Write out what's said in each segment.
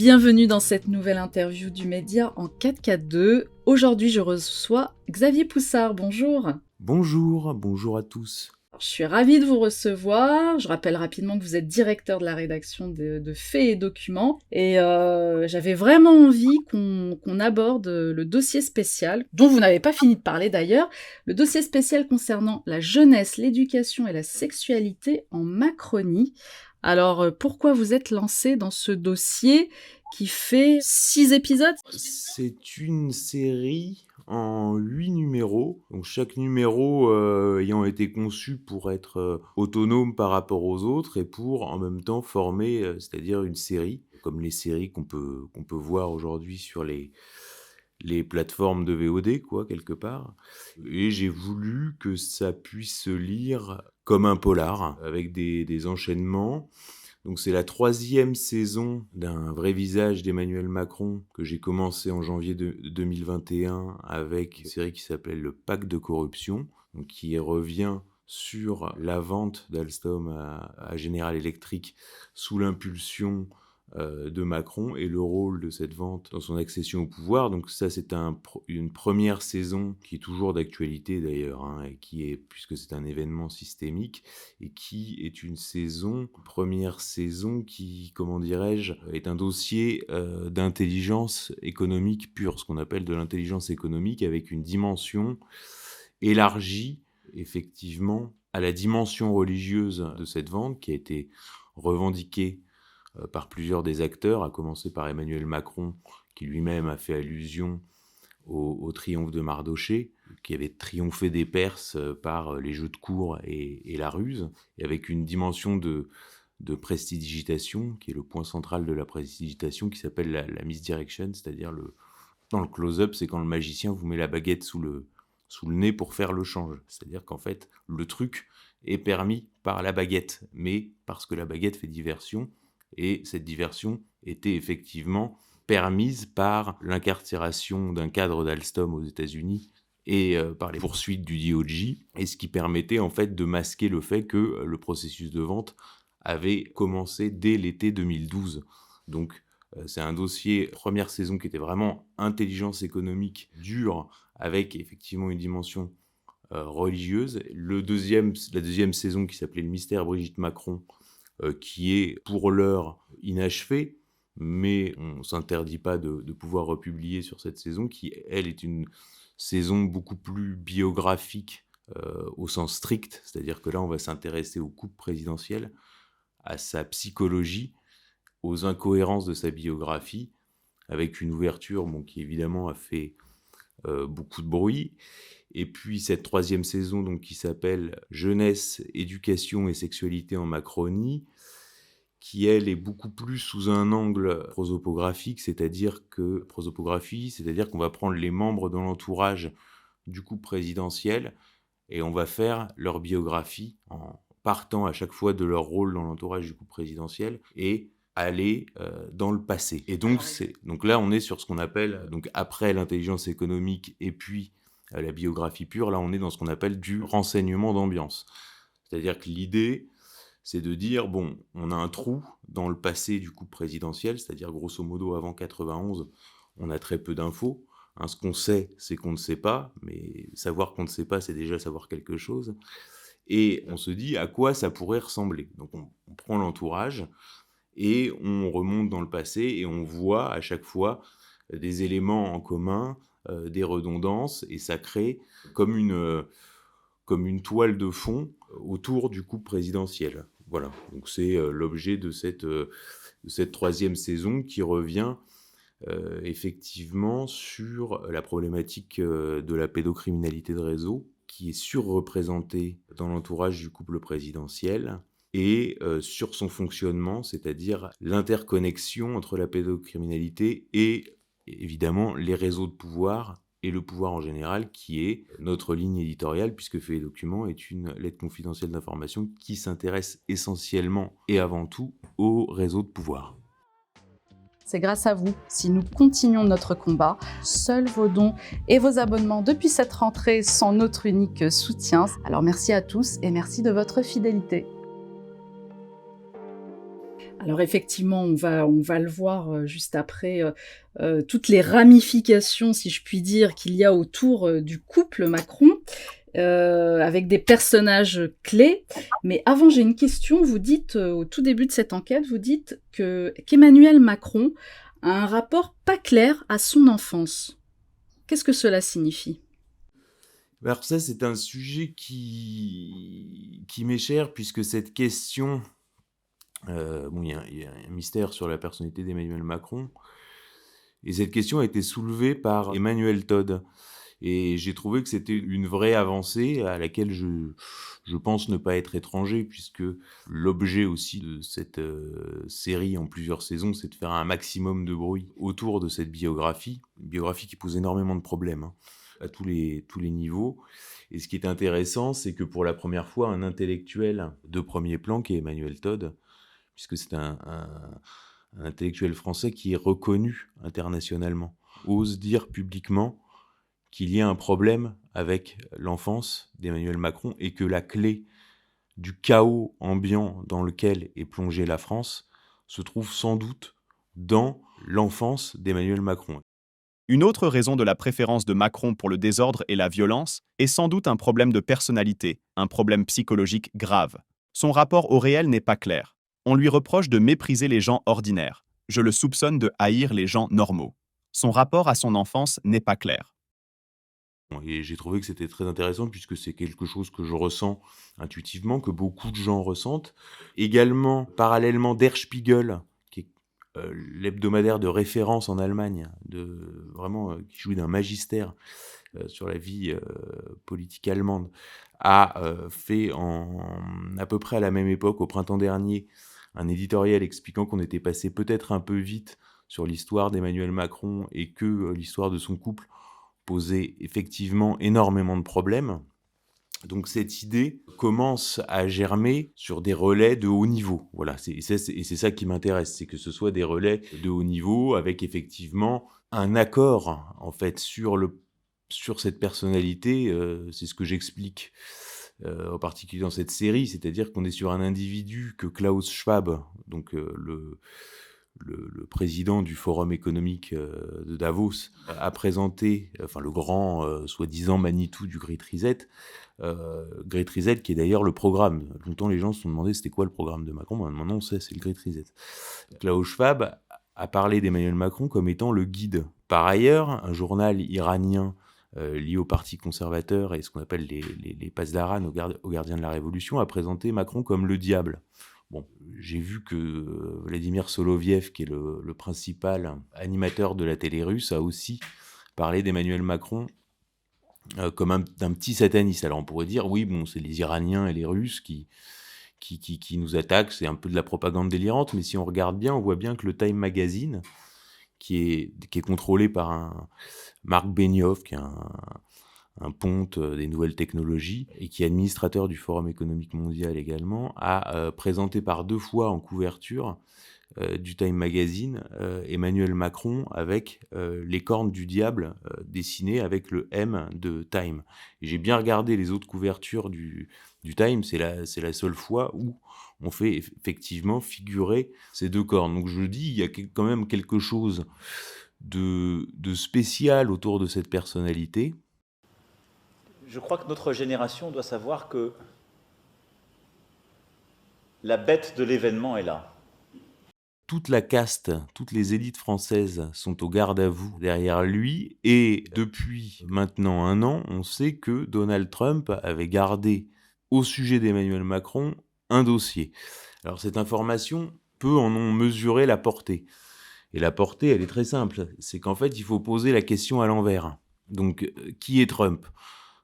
Bienvenue dans cette nouvelle interview du Média en 4K2. Aujourd'hui, je reçois Xavier Poussard. Bonjour. Bonjour à tous. Je suis ravie de vous recevoir. Je rappelle rapidement que vous êtes directeur de la rédaction de Faits et Documents. Et j'avais vraiment envie qu'on aborde le dossier spécial, dont vous n'avez pas fini de parler d'ailleurs, le dossier spécial concernant la jeunesse, l'éducation et la sexualité en Macronie. Alors, pourquoi vous êtes lancé dans ce dossier qui fait 6 épisodes ? C'est une série en 8 numéros, donc chaque numéro ayant été conçu pour être autonome par rapport aux autres et pour en même temps former, c'est-à-dire une série, comme les séries qu'on peut voir aujourd'hui sur les plateformes de VOD, quoi, quelque part. Et j'ai voulu que ça puisse se lire comme un polar, avec des enchaînements. Donc c'est la 3e saison d'un vrai visage d'Emmanuel Macron que j'ai commencé en janvier 2021 avec une série qui s'appelle Le Pacte de corruption, donc qui revient sur la vente d'Alstom à General Electric sous l'impulsion de Macron et le rôle de cette vente dans son accession au pouvoir. Donc ça, c'est une première saison qui est toujours d'actualité d'ailleurs, et qui est, puisque c'est un événement systémique, et qui est une première saison qui, comment dirais-je, est un dossier d'intelligence économique pure, ce qu'on appelle de l'intelligence économique, avec une dimension élargie, effectivement, à la dimension religieuse de cette vente qui a été revendiquée par plusieurs des acteurs, à commencer par Emmanuel Macron, qui lui-même a fait allusion au triomphe de Mardochée, qui avait triomphé des Perses par les jeux de cour et la ruse, et avec une dimension de prestidigitation, qui est le point central de la prestidigitation, qui s'appelle la misdirection, c'est-à-dire dans le close-up, c'est quand le magicien vous met la baguette sous le nez pour faire le change. C'est-à-dire qu'en fait, le truc est permis par la baguette, mais parce que la baguette fait diversion, et cette diversion était effectivement permise par l'incarcération d'un cadre d'Alstom aux États-Unis et par les poursuites du DOJ, et ce qui permettait en fait de masquer le fait que le processus de vente avait commencé dès l'été 2012. Donc c'est un dossier, première saison qui était vraiment intelligence économique dure, avec effectivement une dimension religieuse. La deuxième saison qui s'appelait Le mystère Brigitte Macron, qui est pour l'heure inachevée, mais on ne s'interdit pas de pouvoir republier sur cette saison, qui, elle, est une saison beaucoup plus biographique au sens strict, c'est-à-dire que là, on va s'intéresser au couple présidentiel, à sa psychologie, aux incohérences de sa biographie, avec une ouverture qui évidemment a fait beaucoup de bruit. Et puis cette 3e saison donc, qui s'appelle Jeunesse, éducation et sexualité en Macronie, qui elle est beaucoup plus sous un angle prosopographique, c'est-à-dire qu'on va prendre les membres de l'entourage du couple présidentiel et on va faire leur biographie en partant à chaque fois de leur rôle dans l'entourage du couple présidentiel et aller dans le passé. Et donc, donc là, on est sur ce qu'on appelle, donc après l'intelligence économique et puis la biographie pure, là, on est dans ce qu'on appelle du renseignement d'ambiance. C'est-à-dire que l'idée, c'est de dire, bon, on a un trou dans le passé du couple présidentiel, c'est-à-dire grosso modo avant 91, on a très peu d'infos. Ce qu'on sait, c'est qu'on ne sait pas, mais savoir qu'on ne sait pas, c'est déjà savoir quelque chose. Et on se dit à quoi ça pourrait ressembler. Donc on prend l'entourage et on remonte dans le passé et on voit à chaque fois des éléments en commun, des redondances, et ça crée comme une toile de fond autour du couple présidentiel. Voilà, donc c'est l'objet de cette 3e saison qui revient effectivement sur la problématique de la pédocriminalité de réseau, qui est surreprésentée dans l'entourage du couple présidentiel, et sur son fonctionnement, c'est-à-dire l'interconnexion entre la pédocriminalité et évidemment les réseaux de pouvoir et le pouvoir en général, qui est notre ligne éditoriale, puisque Faits et Documents est une lettre confidentielle d'information qui s'intéresse essentiellement et avant tout aux réseaux de pouvoir. C'est grâce à vous si nous continuons notre combat. Seuls vos dons et vos abonnements depuis cette rentrée sont notre unique soutien. Alors merci à tous et merci de votre fidélité. Alors effectivement, on va le voir, juste après, toutes les ramifications, si je puis dire, qu'il y a autour, du couple Macron, avec des personnages clés. Mais avant, j'ai une question. Vous dites, au tout début de cette enquête, vous dites qu'Emmanuel Macron a un rapport pas clair à son enfance. Qu'est-ce que cela signifie? Alors ça, c'est un sujet qui m'est cher puisque cette question, bon, il y a un mystère sur la personnalité d'Emmanuel Macron et cette question a été soulevée par Emmanuel Todd et j'ai trouvé que c'était une vraie avancée à laquelle je pense ne pas être étranger puisque l'objet aussi de cette, série en plusieurs saisons, c'est de faire un maximum de bruit autour de cette biographie. Une biographie qui pose énormément de problèmes, hein, à tous les niveaux et ce qui est intéressant, c'est que pour la première fois, un intellectuel de premier plan qui est Emmanuel Todd, puisque c'est un intellectuel français qui est reconnu internationalement, ose dire publiquement qu'il y a un problème avec l'enfance d'Emmanuel Macron et que la clé du chaos ambiant dans lequel est plongée la France se trouve sans doute dans l'enfance d'Emmanuel Macron. Une autre raison de la préférence de Macron pour le désordre et la violence est sans doute un problème de personnalité, un problème psychologique grave. Son rapport au réel n'est pas clair. On lui reproche de mépriser les gens ordinaires. Je le soupçonne de haïr les gens normaux. Son rapport à son enfance n'est pas clair. Et j'ai trouvé que c'était très intéressant puisque c'est quelque chose que je ressens intuitivement, que beaucoup de gens ressentent. Également, parallèlement, Der Spiegel, qui est l'hebdomadaire de référence en Allemagne, qui jouit d'un magistère sur la vie politique allemande, a fait à peu près à la même époque, au printemps dernier, un éditorial expliquant qu'on était passé peut-être un peu vite sur l'histoire d'Emmanuel Macron et que l'histoire de son couple posait effectivement énormément de problèmes. Donc cette idée commence à germer sur des relais de haut niveau. Voilà, c'est ça qui m'intéresse, c'est que ce soit des relais de haut niveau avec effectivement un accord en fait sur cette personnalité. C'est ce que j'explique en particulier dans cette série, c'est-à-dire qu'on est sur un individu que Klaus Schwab, donc le président du Forum économique de Davos, a présenté, enfin le grand soi-disant Manitou du Great Reset, Great Reset qui est d'ailleurs le programme. Longtemps les gens se sont demandé c'était quoi le programme de Macron, maintenant on sait, c'est le Great Reset. Klaus Schwab a parlé d'Emmanuel Macron comme étant le guide. Par ailleurs, un journal iranien lié au Parti conservateur et ce qu'on appelle les Pasdaran aux gardiens de la Révolution a présenté Macron comme le diable. Bon, j'ai vu que Vladimir Soloviev, qui est le principal animateur de la télé russe, a aussi parlé d'Emmanuel Macron comme d'un petit sataniste. Alors on pourrait dire, oui, bon, c'est les Iraniens et les Russes qui nous attaquent, c'est un peu de la propagande délirante, mais si on regarde bien, on voit bien que le Time Magazine, qui est contrôlé par un Marc Benioff, qui est un ponte des nouvelles technologies et qui est administrateur du Forum économique mondial également, a présenté par 2 fois en couverture du Time Magazine Emmanuel Macron avec les cornes du diable dessinées avec le M de Time. Et j'ai bien regardé les autres couvertures du Time, c'est la seule fois où on fait effectivement figurer ces 2 cornes. Donc je dis, il y a quand même quelque chose de spécial autour de cette personnalité. Je crois que notre génération doit savoir que la bête de l'événement est là. Toute la caste, toutes les élites françaises sont au garde-à-vous derrière lui et depuis maintenant 1 an, on sait que Donald Trump avait gardé au sujet d'Emmanuel Macron un dossier. Alors cette information, peu en ont mesuré la portée. Et la portée, elle est très simple, c'est qu'en fait, il faut poser la question à l'envers. Donc, qui est Trump ?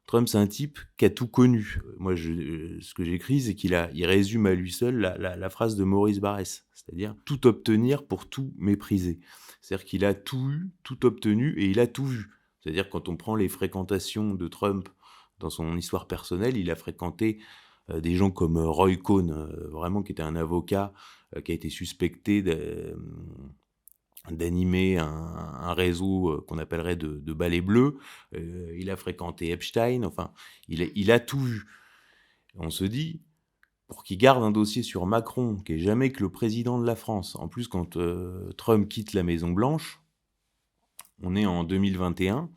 Trump, c'est un type qui a tout connu. Moi, ce que j'écris, c'est qu'il résume à lui seul la phrase de Maurice Barrès, c'est-à-dire tout obtenir pour tout mépriser. C'est-à-dire qu'il a tout eu, tout obtenu et il a tout vu. C'est-à-dire quand on prend les fréquentations de Trump dans son histoire personnelle, il a fréquenté des gens comme Roy Cohn, vraiment qui était un avocat qui a été suspecté d'animer un réseau qu'on appellerait de balais bleus. Il a fréquenté Epstein, enfin, il a tout vu. On se dit, pour qu'il garde un dossier sur Macron, qui est jamais que le président de la France. En plus, quand Trump quitte la Maison-Blanche, on est en 2021,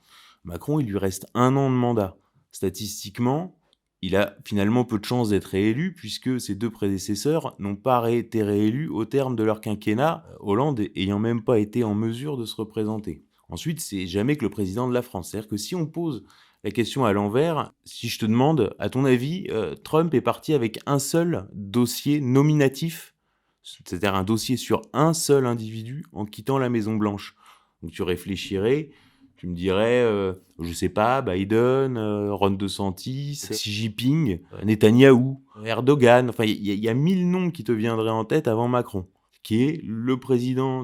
Macron, il lui reste 1 an de mandat. Statistiquement, il a finalement peu de chances d'être réélu, puisque ses 2 prédécesseurs n'ont pas été réélus au terme de leur quinquennat, Hollande ayant même pas été en mesure de se représenter. Ensuite, c'est jamais que le président de la France. C'est-à-dire que si on pose la question à l'envers, si je te demande, à ton avis, Trump est parti avec un seul dossier nominatif, c'est-à-dire un dossier sur un seul individu en quittant la Maison-Blanche. Donc tu réfléchirais, tu me dirais, je sais pas, Biden, Ron DeSantis, Xi Jinping, Netanyahou, Erdogan, enfin il y a 1000 noms qui te viendraient en tête avant Macron, qui est le président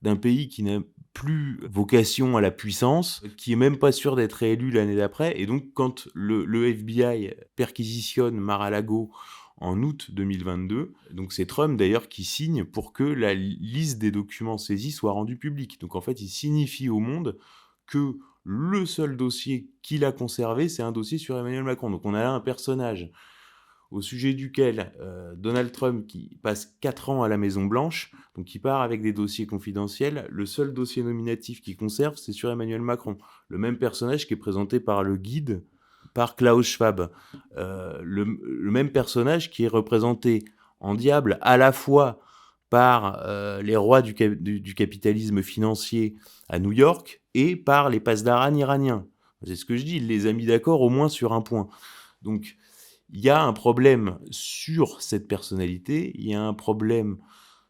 d'un pays qui n'a plus vocation à la puissance, qui est même pas sûr d'être réélu l'année d'après, et donc quand le FBI perquisitionne Mar-a-Lago en août 2022, donc c'est Trump d'ailleurs qui signe pour que la liste des documents saisis soit rendue publique. Donc en fait, il signifie au monde que le seul dossier qu'il a conservé, c'est un dossier sur Emmanuel Macron. Donc on a là un personnage au sujet duquel Donald Trump, qui passe 4 ans à la Maison-Blanche, donc qui part avec des dossiers confidentiels, le seul dossier nominatif qu'il conserve, c'est sur Emmanuel Macron. Le même personnage qui est présenté par le guide, par Klaus Schwab. Le même personnage qui est représenté en diable à la fois par les rois du capitalisme financier à New York et par les pasdaran iraniens. C'est ce que je dis, il les a mis d'accord au moins sur un point. Donc, il y a un problème sur cette personnalité, il y a un problème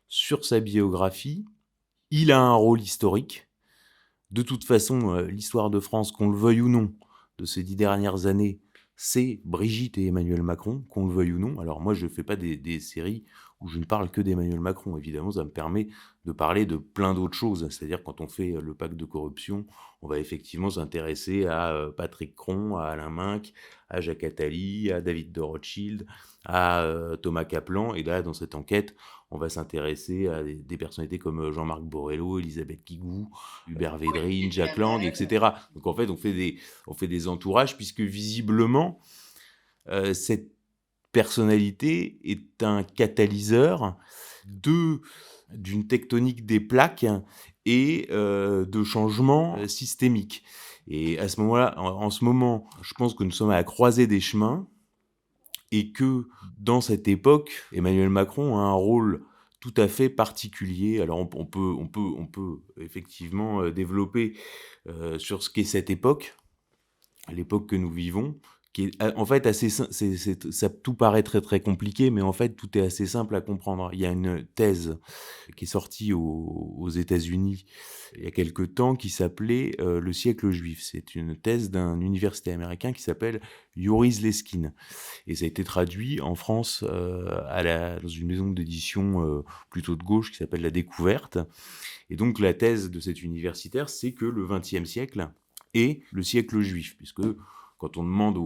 sur sa biographie, il a un rôle historique. De toute façon, l'histoire de France, qu'on le veuille ou non, de ces 10 dernières années, c'est Brigitte et Emmanuel Macron, qu'on le veuille ou non. Alors moi, je ne fais pas des séries où je ne parle que d'Emmanuel Macron. Évidemment, ça me permet de parler de plein d'autres choses. C'est-à-dire, quand on fait le pacte de corruption, on va effectivement s'intéresser à Patrick Cron, à Alain Minc, à Jacques Attali, à David de Rothschild, à Thomas Kaplan. Et là, dans cette enquête, on va s'intéresser à des personnalités comme Jean-Marc Borrello, Elisabeth Guigou, Hubert Védrine, Jack Lang, etc. Donc en fait, on fait des entourages, puisque visiblement, cette personnalité est un catalyseur d'une tectonique des plaques et de changements systémiques. Et à ce moment-là, en ce moment, je pense que nous sommes à la croisée des chemins, et que dans cette époque, Emmanuel Macron a un rôle tout à fait particulier. Alors on peut effectivement développer sur ce qu'est cette époque, l'époque que nous vivons, qui est en fait assez ça tout paraît très très compliqué, mais en fait tout est assez simple à comprendre. Il y a une thèse qui est sortie aux États-Unis il y a quelque temps qui s'appelait Le siècle juif. C'est une thèse d'un universitaire américain qui s'appelle Yoris Leskin, et ça a été traduit en France dans une maison d'édition plutôt de gauche qui s'appelle La Découverte. Et donc la thèse de cet universitaire, c'est que le XXe siècle est le siècle juif, puisque quand on demande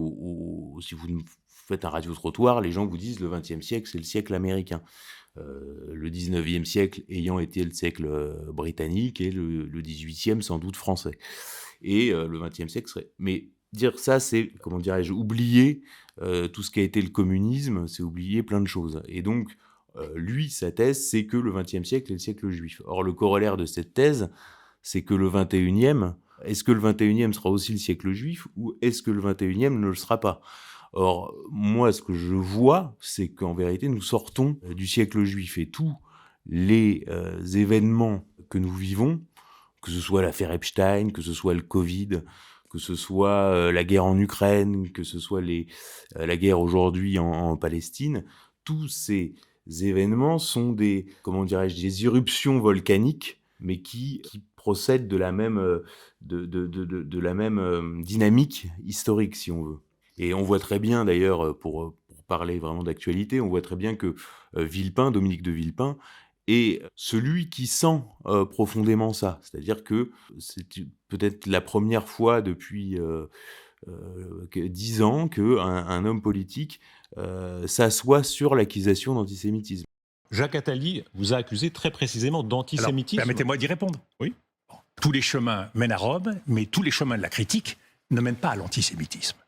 si vous faites un radio-trottoir, les gens vous disent le XXe siècle, c'est le siècle américain. Le XIXe siècle ayant été le siècle britannique et le XVIIIe sans doute français. Et le XXe siècle serait... Mais dire ça, c'est, comment dirais-je, oublier tout ce qui a été le communisme, c'est oublier plein de choses. Et donc, lui, sa thèse, c'est que le XXe siècle est le siècle juif. Or, le corollaire de cette thèse, c'est que le XXIe, est-ce que le XXIe sera aussi le siècle juif, ou est-ce que le XXIe ne le sera pas ? Or, moi, ce que je vois, c'est qu'en vérité, nous sortons du siècle juif, et tous les événements que nous vivons, que ce soit l'affaire Epstein, que ce soit le Covid, que ce soit la guerre en Ukraine, que ce soit la guerre aujourd'hui en Palestine, tous ces événements sont des éruptions volcaniques, mais qui procèdent de la même dynamique historique, si on veut. Et on voit très bien, d'ailleurs, pour parler vraiment d'actualité, on voit très bien que Dominique de Villepin, est celui qui sent profondément ça. C'est-à-dire que c'est peut-être la première fois depuis 10 ans qu'un homme politique s'assoit sur l'accusation d'antisémitisme. Jacques Attali vous a accusé très précisément d'antisémitisme. Alors, permettez-moi d'y répondre. Oui. Tous les chemins mènent à Rome, mais tous les chemins de la critique ne mènent pas à l'antisémitisme.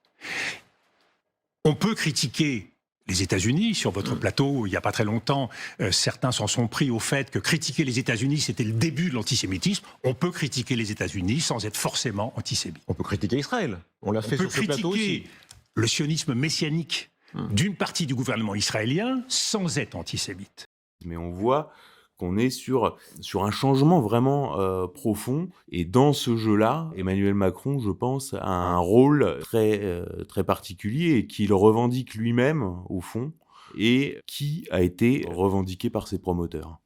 On peut critiquer Les États-Unis, sur votre plateau, il n'y a pas très longtemps, certains s'en sont pris au fait que critiquer les États-Unis, c'était le début de l'antisémitisme. On peut critiquer les États-Unis sans être forcément antisémite. On peut critiquer Israël. On l'a On fait peut sur ce plateau aussi. critiquer le sionisme messianique d'une partie du gouvernement israélien sans être antisémite. Mais on voit qu'on est sur un changement vraiment profond. Et dans ce jeu-là, Emmanuel Macron, je pense, a un rôle très particulier et qu'il revendique lui-même, au fond, et qui a été revendiqué par ses promoteurs.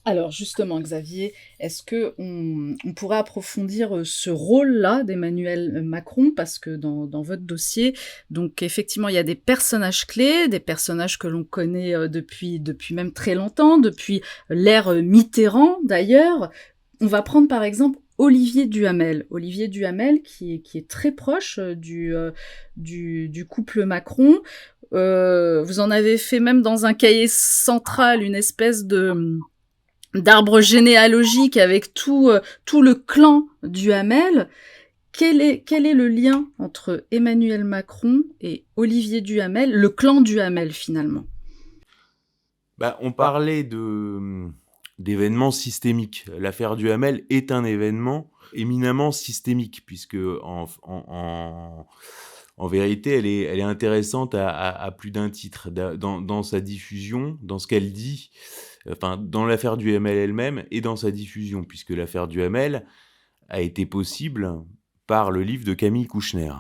Alors justement, Xavier, est-ce que on pourrait approfondir ce rôle-là d'Emmanuel Macron? Parce que dans votre dossier, donc effectivement, il y a des personnages clés, des personnages que l'on connaît depuis même très longtemps, depuis l'ère Mitterrand d'ailleurs. On va prendre par exemple Olivier Duhamel. Olivier Duhamel qui est très proche du couple Macron. Vous en avez fait même dans un cahier central une espèce d'arbre généalogique avec tout le clan Duhamel. Quel est le lien entre Emmanuel Macron et Olivier Duhamel, le clan Duhamel finalement? On parlait d'événements systémiques. L'affaire Duhamel est un événement éminemment systémique, puisque en vérité, elle est intéressante à plus d'un titre. Dans sa diffusion, dans ce qu'elle dit, enfin, dans l'affaire Duhamel elle-même et dans sa diffusion, puisque l'affaire Duhamel a été possible par le livre de Camille Kouchner,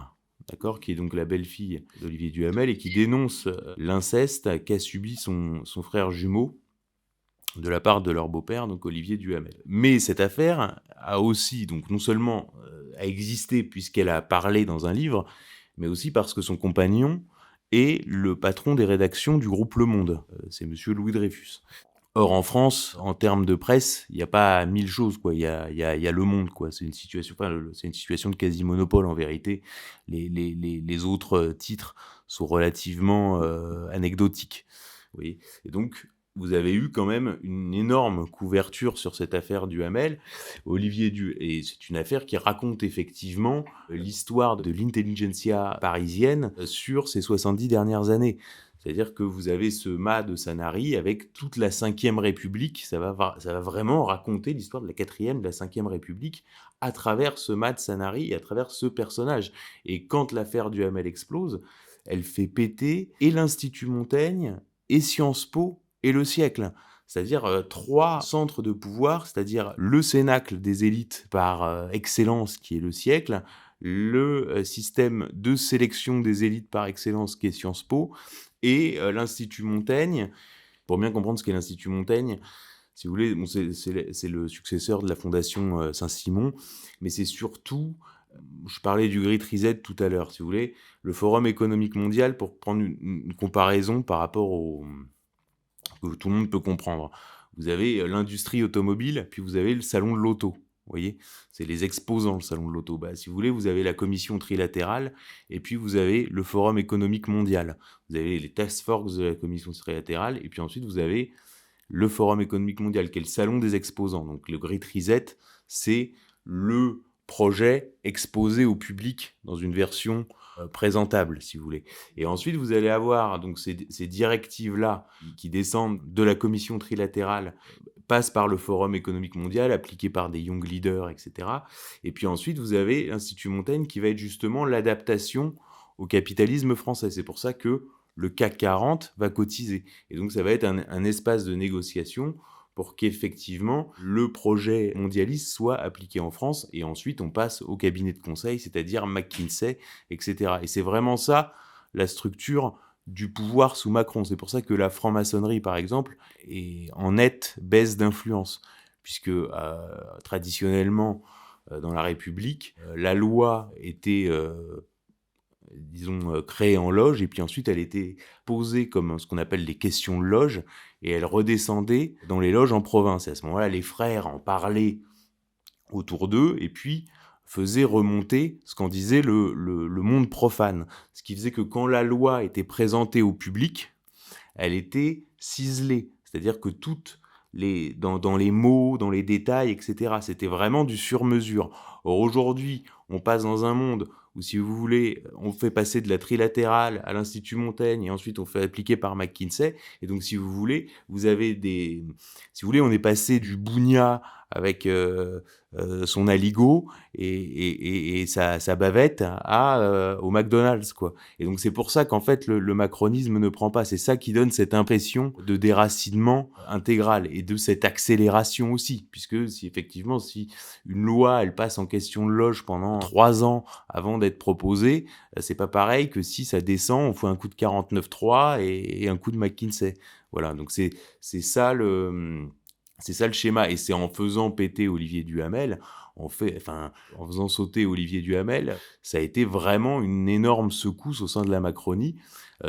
d'accord, qui est donc la belle-fille d'Olivier Duhamel et qui dénonce l'inceste qu'a subi son frère jumeau de la part de leur beau-père, donc Olivier Duhamel. Mais cette affaire a aussi, donc non seulement a existé puisqu'elle a parlé dans un livre, mais aussi parce que son compagnon est le patron des rédactions du groupe Le Monde. C'est monsieur Louis Dreyfus. Or, en France, en termes de presse, il n'y a pas 1000 choses, quoi. Il y a Le Monde, quoi. C'est une situation de quasi-monopole, en vérité. Les autres titres sont relativement anecdotiques. Vous voyez. Et donc, vous avez eu quand même une énorme couverture sur cette affaire Duhamel. Et c'est une affaire qui raconte effectivement l'histoire de l'intelligentsia parisienne sur ces 70 dernières années. C'est-à-dire que vous avez ce mât de Sanary avec toute la 5e République. Ça va vraiment raconter l'histoire de la 4e, de la 5e République à travers ce mât de Sanary et à travers ce personnage. Et quand l'affaire Duhamel explose, elle fait péter et l'Institut Montaigne et Sciences Po et Le Siècle. C'est-à-dire 3 centres de pouvoir, c'est-à-dire le cénacle des élites par excellence qui est Le Siècle, le système de sélection des élites par excellence qui est Sciences Po, et l'Institut Montaigne. Pour bien comprendre ce qu'est l'Institut Montaigne, si vous voulez, c'est le successeur de la Fondation Saint-Simon, mais c'est surtout, je parlais du Great Reset tout à l'heure, si vous voulez, le Forum économique mondial, pour prendre une comparaison par rapport que tout le monde peut comprendre. Vous avez l'industrie automobile, puis vous avez le salon de l'auto. Vous voyez, c'est les exposants, le salon de l'auto. Si vous voulez, vous avez la commission trilatérale, et puis vous avez le Forum économique mondial. Vous avez les task force de la commission trilatérale, et puis ensuite vous avez le Forum économique mondial, qui est le salon des exposants. Donc le Great Reset, c'est le projet exposé au public dans une version présentable, si vous voulez. Et ensuite, vous allez avoir donc ces directives-là qui descendent de la commission trilatérale, passent par le Forum économique mondial, appliquées par des young leaders, etc. Et puis ensuite, vous avez l'Institut Montaigne qui va être justement l'adaptation au capitalisme français. C'est pour ça que le CAC 40 va cotiser. Et donc, ça va être un espace de négociation pour qu'effectivement le projet mondialiste soit appliqué en France, et ensuite on passe au cabinet de conseil, c'est-à-dire McKinsey, etc. Et c'est vraiment ça, la structure du pouvoir sous Macron. C'est pour ça que la franc-maçonnerie, par exemple, est en nette baisse d'influence, puisque traditionnellement, dans la République, la loi était créée en loge, et puis ensuite elle était posée comme ce qu'on appelle les questions de loge, et elle redescendait dans les loges en province. Et à ce moment-là, les frères en parlaient autour d'eux, et puis faisaient remonter ce qu'en disait le monde profane. Ce qui faisait que quand la loi était présentée au public, elle était ciselée, c'est-à-dire que dans les mots, dans les détails, etc., c'était vraiment du sur-mesure. Or aujourd'hui, on passe dans un monde où si vous voulez, on fait passer de la trilatérale à l'Institut Montaigne et ensuite on fait appliquer par McKinsey. Et donc, si vous voulez, si vous voulez, on est passé du Bougna avec son aligot et sa bavette au McDonald's, quoi. Et donc, c'est pour ça qu'en fait, le macronisme ne prend pas. C'est ça qui donne cette impression de déracinement intégral et de cette accélération aussi, puisque si une loi, elle passe en question de loge pendant 3 ans avant d'être proposée, c'est pas pareil que si ça descend, on fait un coup de 49.3 et un coup de McKinsey. Voilà, donc c'est ça le schéma, et c'est en faisant péter Olivier Duhamel, en faisant sauter Olivier Duhamel, ça a été vraiment une énorme secousse au sein de la Macronie,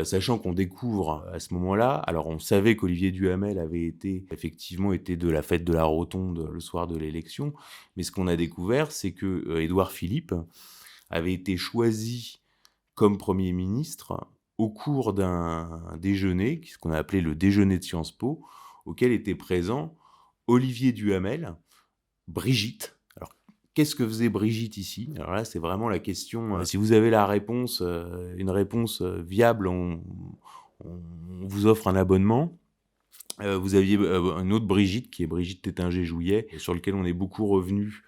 sachant qu'on découvre à ce moment-là, alors on savait qu'Olivier Duhamel avait effectivement été de la fête de la Rotonde le soir de l'élection, mais ce qu'on a découvert, c'est que Édouard Philippe avait été choisi comme Premier ministre au cours d'un déjeuner, ce qu'on a appelé le déjeuner de Sciences Po, auquel étaient présents Olivier Duhamel, Brigitte. Alors, qu'est-ce que faisait Brigitte ici ? Alors là, c'est vraiment la question. Si vous avez la réponse, une réponse viable, on vous offre un abonnement. Vous aviez une autre Brigitte, qui est Brigitte Tétinger-Jouillet, sur lequel on est beaucoup revenu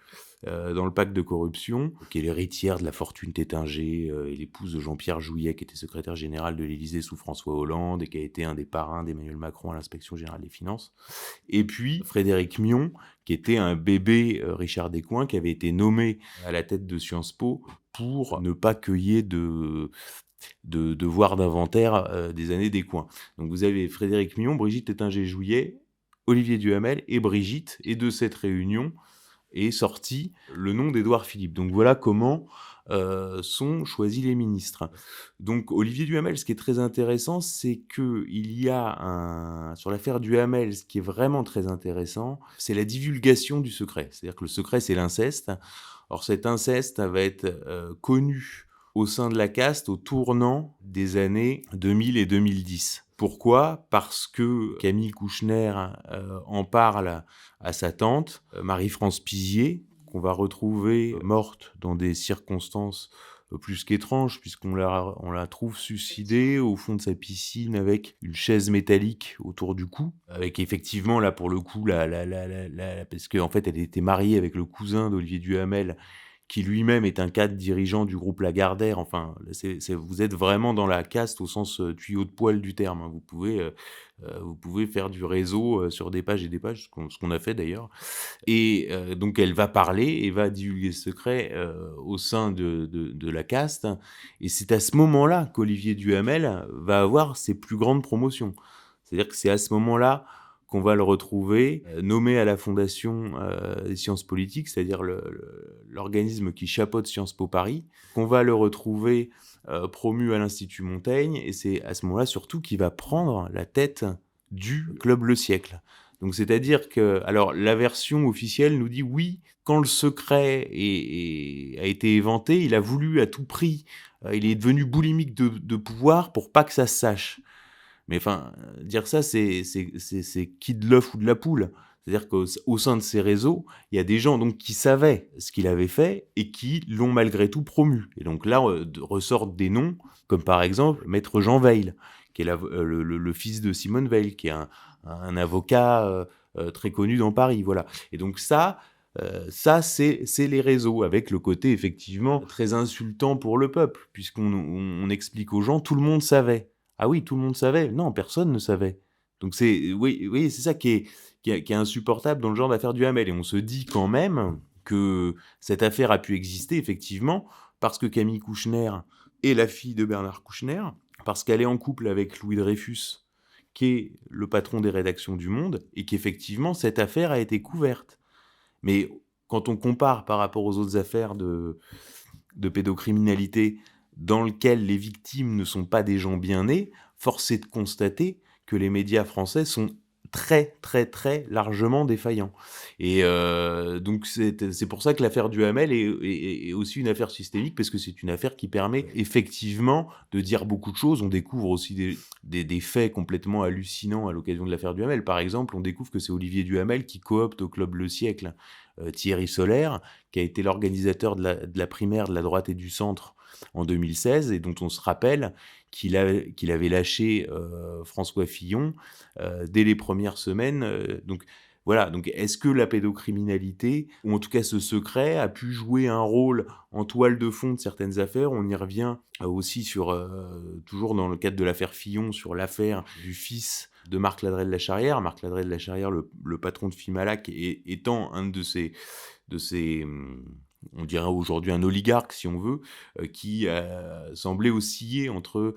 dans le pacte de corruption, qui est l'héritière de la fortune Tétinger et l'épouse de Jean-Pierre Jouillet, qui était secrétaire général de l'Élysée sous François Hollande et qui a été un des parrains d'Emmanuel Macron à l'inspection générale des finances. Et puis Frédéric Mion, qui était un bébé Richard Descoings, qui avait été nommé à la tête de Sciences Po pour ne pas cueillir de devoirs d'inventaire des années Descoings. Donc vous avez Frédéric Mion, Brigitte Tétinger-Jouillet, Olivier Duhamel et Brigitte, et de cette réunion est sorti le nom d'Édouard Philippe. Donc voilà comment sont choisis les ministres. Donc Olivier Duhamel, ce qui est très intéressant, c'est qu'il y a sur l'affaire Duhamel, ce qui est vraiment très intéressant, c'est la divulgation du secret. C'est-à-dire que le secret, c'est l'inceste. Or cet inceste va être connu au sein de la caste au tournant des années 2000 et 2010. Pourquoi ? Parce que Camille Kouchner en parle à sa tante, Marie-France Pizier, qu'on va retrouver morte dans des circonstances plus qu'étranges, puisqu'on la trouve suicidée au fond de sa piscine avec une chaise métallique autour du cou, avec effectivement, là pour le coup, parce qu'en fait elle était mariée avec le cousin d'Olivier Duhamel, qui lui-même est un cadre dirigeant du groupe Lagardère. Enfin, vous êtes vraiment dans la caste au sens tuyau de poil du terme. Hein. Vous pouvez faire du réseau sur des pages et des pages, ce qu'on a fait d'ailleurs. Et donc elle va parler et va divulguer ce secret au sein de la caste. Et c'est à ce moment-là qu'Olivier Duhamel va avoir ses plus grandes promotions. C'est-à-dire que c'est à ce moment-là qu'on va le retrouver nommé à la Fondation des sciences politiques, c'est-à-dire l'organisme qui chapeaute Sciences Po Paris, qu'on va le retrouver promu à l'Institut Montaigne, et c'est à ce moment-là surtout qu'il va prendre la tête du Club Le Siècle. Donc c'est-à-dire que, alors la version officielle nous dit oui, quand le secret a été éventé, il a voulu à tout prix, il est devenu boulimique de pouvoir pour pas que ça se sache. Mais enfin, dire ça, c'est qui de l'œuf ou de la poule. C'est-à-dire qu'au sein de ces réseaux, il y a des gens donc qui savaient ce qu'il avait fait et qui l'ont malgré tout promu. Et donc là, ressortent des noms, comme par exemple Maître Jean Weil, qui est le fils de Simone Veil, qui est un avocat très connu dans Paris. Voilà. Et donc ça, c'est les réseaux, avec le côté effectivement très insultant pour le peuple, puisqu'on explique aux gens, tout le monde savait. Ah oui, tout le monde savait. Non, personne ne savait. Donc oui, c'est ça qui est insupportable dans le genre d'affaire Duhamel. Et on se dit quand même que cette affaire a pu exister effectivement parce que Camille Kouchner est la fille de Bernard Kouchner, parce qu'elle est en couple avec Louis Dreyfus, qui est le patron des rédactions du Monde, et qu'effectivement cette affaire a été couverte. Mais quand on compare par rapport aux autres affaires de pédocriminalité dans lesquelles les victimes ne sont pas des gens bien nés, force est de constater que les médias français sont très, très, très largement défaillants. Et donc c'est pour ça que l'affaire Duhamel est aussi une affaire systémique, parce que c'est une affaire qui permet effectivement de dire beaucoup de choses. On découvre aussi des faits complètement hallucinants à l'occasion de l'affaire Duhamel. Par exemple, on découvre que c'est Olivier Duhamel qui coopte au Club Le Siècle Thierry Solaire, qui a été l'organisateur de la primaire de la droite et du centre en 2016 et dont on se rappelle qu'il avait lâché François Fillon dès les premières semaines. Donc voilà, donc est-ce que la pédocriminalité, ou en tout cas ce secret, a pu jouer un rôle en toile de fond de certaines affaires? On y revient aussi sur, toujours dans le cadre de l'affaire Fillon, sur l'affaire du fils de Marc Ladreit de la Charrière. Marc Ladreit de la Charrière, le patron de Fimalac, étant un de ces on dirait aujourd'hui un oligarque, si on veut, qui semblait osciller entre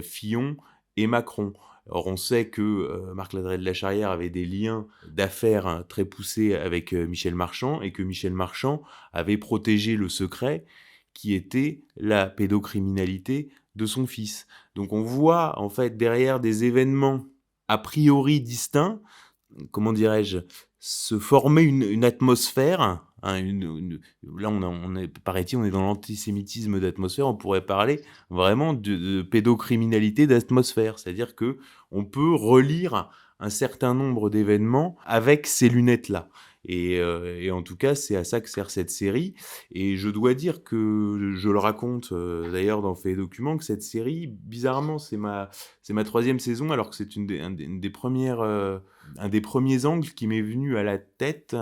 Fillon et Macron. Or, on sait que Marc Ladreit de la Charrière avait des liens d'affaires très poussés avec Michel Marchand et que Michel Marchand avait protégé le secret qui était la pédocriminalité de son fils. Donc on voit en fait derrière des événements a priori distincts, comment dirais-je, se former une atmosphère. Hein, là, paraît-il, on est dans l'antisémitisme d'atmosphère. On pourrait parler vraiment de pédocriminalité d'atmosphère, c'est-à-dire que on peut relire un certain nombre d'événements avec ces lunettes-là. Et en tout cas, c'est à ça que sert cette série. Et je dois dire que je le raconte d'ailleurs dans Faits et Documents, que cette série, bizarrement, c'est ma troisième saison, alors que c'est un des premiers angles qui m'est venu à la tête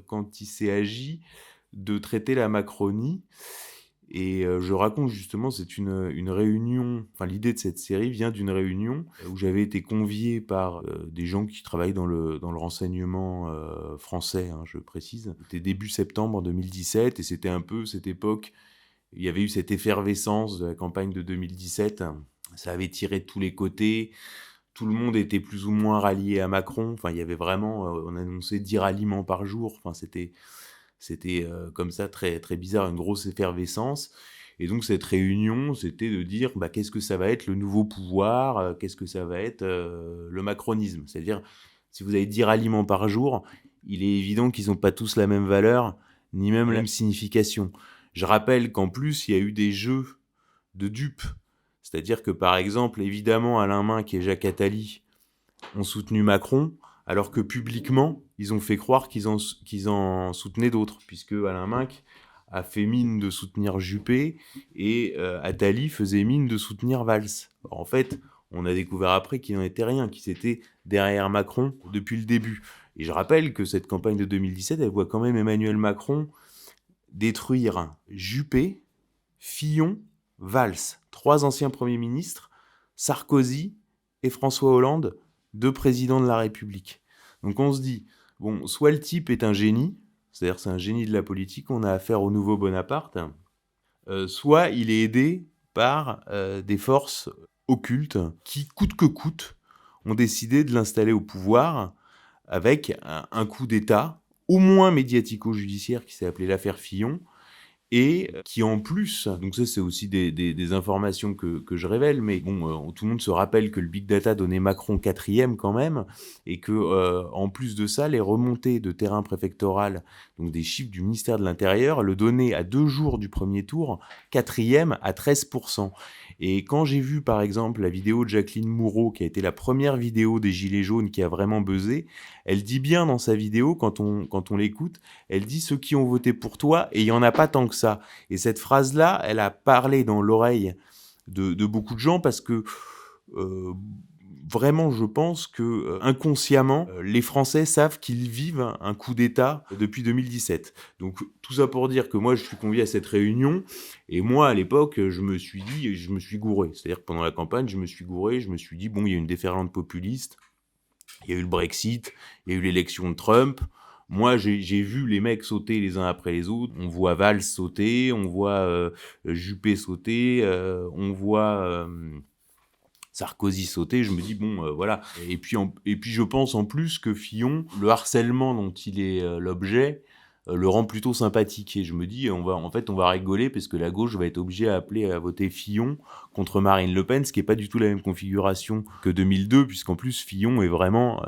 quand il s'est agi de traiter la Macronie. Et je raconte justement, c'est une réunion, enfin l'idée de cette série vient d'une réunion où j'avais été convié par des gens qui travaillent dans le renseignement français, hein, je précise. C'était début septembre 2017 et c'était un peu cette époque, il y avait eu cette effervescence de la campagne de 2017, ça avait tiré de tous les côtés, tout le monde était plus ou moins rallié à Macron, enfin il y avait vraiment, on annonçait 10 ralliements par jour, enfin c'était comme ça très, très bizarre, une grosse effervescence. Et donc cette réunion, c'était de dire qu'est-ce que ça va être le nouveau pouvoir, qu'est-ce que ça va être le macronisme. C'est-à-dire, si vous avez 10 ralliements par jour, il est évident qu'ils n'ont pas tous la même valeur, ni même la même signification. Je rappelle qu'en plus, il y a eu des jeux de dupes. C'est-à-dire que par exemple, évidemment, Alain Minc et Jacques Attali ont soutenu Macron, alors que publiquement, ils ont fait croire qu'ils en soutenaient d'autres, puisque Alain Minc a fait mine de soutenir Juppé et Attali faisait mine de soutenir Valls. Alors, en fait, on a découvert après qu'il n'en était rien, qu'ils étaient derrière Macron depuis le début. Et je rappelle que cette campagne de 2017, elle voit quand même Emmanuel Macron détruire Juppé, Fillon, Valls, 3 anciens premiers ministres, Sarkozy et François Hollande, 2 présidents de la République. Donc on se dit, bon, soit le type est un génie, c'est-à-dire c'est un génie de la politique, on a affaire au nouveau Bonaparte, soit il est aidé par des forces occultes qui, coûte que coûte, ont décidé de l'installer au pouvoir avec un coup d'État, au moins médiatico-judiciaire, qui s'est appelé l'affaire Fillon, et qui en plus, donc ça c'est aussi des informations que je révèle, mais bon, tout le monde se rappelle que le Big Data donnait Macron 4e quand même, et que en plus de ça, les remontées de terrain préfectoral, donc des chiffres du ministère de l'Intérieur, le donnaient à 2 jours du premier tour, 4e à 13%. Et quand j'ai vu par exemple la vidéo de Jacqueline Moureau, qui a été la première vidéo des Gilets jaunes qui a vraiment buzzé, elle dit bien dans sa vidéo, quand on l'écoute, elle dit « ceux qui ont voté pour toi, et il n'y en a pas tant que ça ». Et cette phrase-là, elle a parlé dans l'oreille de beaucoup de gens parce que vraiment, je pense que inconsciemment, les Français savent qu'ils vivent un coup d'État depuis 2017. Donc tout ça pour dire que moi, je suis convié à cette réunion et moi, à l'époque, je me suis gouré. C'est-à-dire que pendant la campagne, je me suis gouré, je me suis dit, bon, il y a une déferlante populiste, il y a eu le Brexit, il y a eu l'élection de Trump. Moi, j'ai vu les mecs sauter les uns après les autres. On voit Valls sauter, on voit Juppé sauter, on voit Sarkozy sauter. Je me dis, bon, voilà. Et puis je pense en plus que Fillon, le harcèlement dont il est l'objet, le rend plutôt sympathique. Et je me dis, on va rigoler parce que la gauche va être obligée à appeler à voter Fillon contre Marine Le Pen, ce qui n'est pas du tout la même configuration que 2002, puisqu'en plus Fillon est vraiment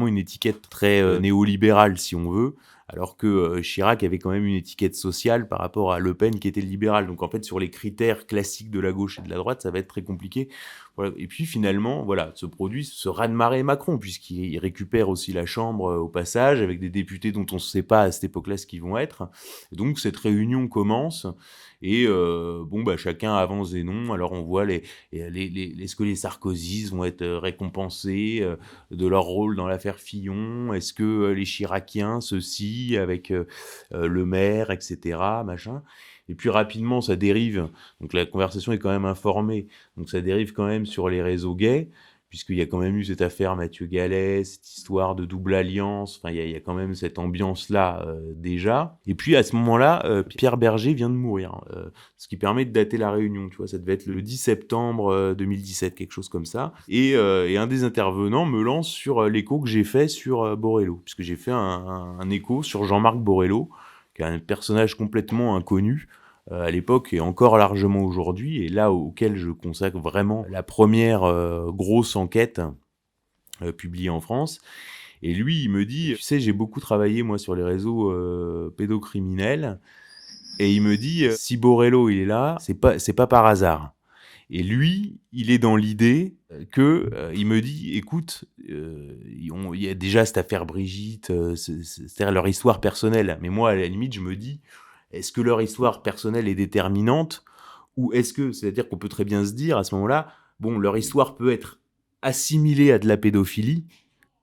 une étiquette très néolibérale, si on veut, alors que Chirac avait quand même une étiquette sociale par rapport à Le Pen qui était libérale. Donc en fait, sur les critères classiques de la gauche et de la droite, ça va être très compliqué Voilà. Et puis finalement, voilà, se produit ce raz-de-marée Macron, puisqu'il récupère aussi la Chambre au passage, avec des députés dont on ne sait pas à cette époque-là ce qu'ils vont être. Et donc cette réunion commence, et chacun avance des noms. Alors on voit est-ce que les Sarkozys vont être récompensés de leur rôle dans l'affaire Fillon? Est-ce que les Chiraciens, ceux-ci, avec Le Maire, etc., machin. Et puis rapidement, ça dérive. Donc la conversation est quand même informée. Donc ça dérive quand même sur les réseaux gays, puisqu'il y a quand même eu cette affaire Mathieu Gallet, cette histoire de double alliance. Enfin, il y a quand même cette ambiance-là déjà. Et puis à ce moment-là, Pierre Berger vient de mourir, ce qui permet de dater la réunion. Tu vois, ça devait être le 10 septembre 2017, quelque chose comme ça. Et un des intervenants me lance sur l'écho que j'ai fait sur Borello, puisque j'ai fait un écho sur Jean-Marc Borello, qui est un personnage complètement inconnu à l'époque et encore largement aujourd'hui, et là auquel je consacre vraiment la première grosse enquête publiée en France. Et lui, il me dit, tu sais, j'ai beaucoup travaillé moi sur les réseaux pédocriminels, et il me dit, si Borello il est là, c'est pas par hasard. Et lui, il est dans l'idée que, il me dit, écoute, il y a déjà cette affaire Brigitte, c'est-à-dire leur histoire personnelle. Mais moi, à la limite, je me dis, est-ce que leur histoire personnelle est déterminante, ou est-ce que, c'est-à-dire qu'on peut très bien se dire à ce moment-là, bon, leur histoire peut être assimilée à de la pédophilie,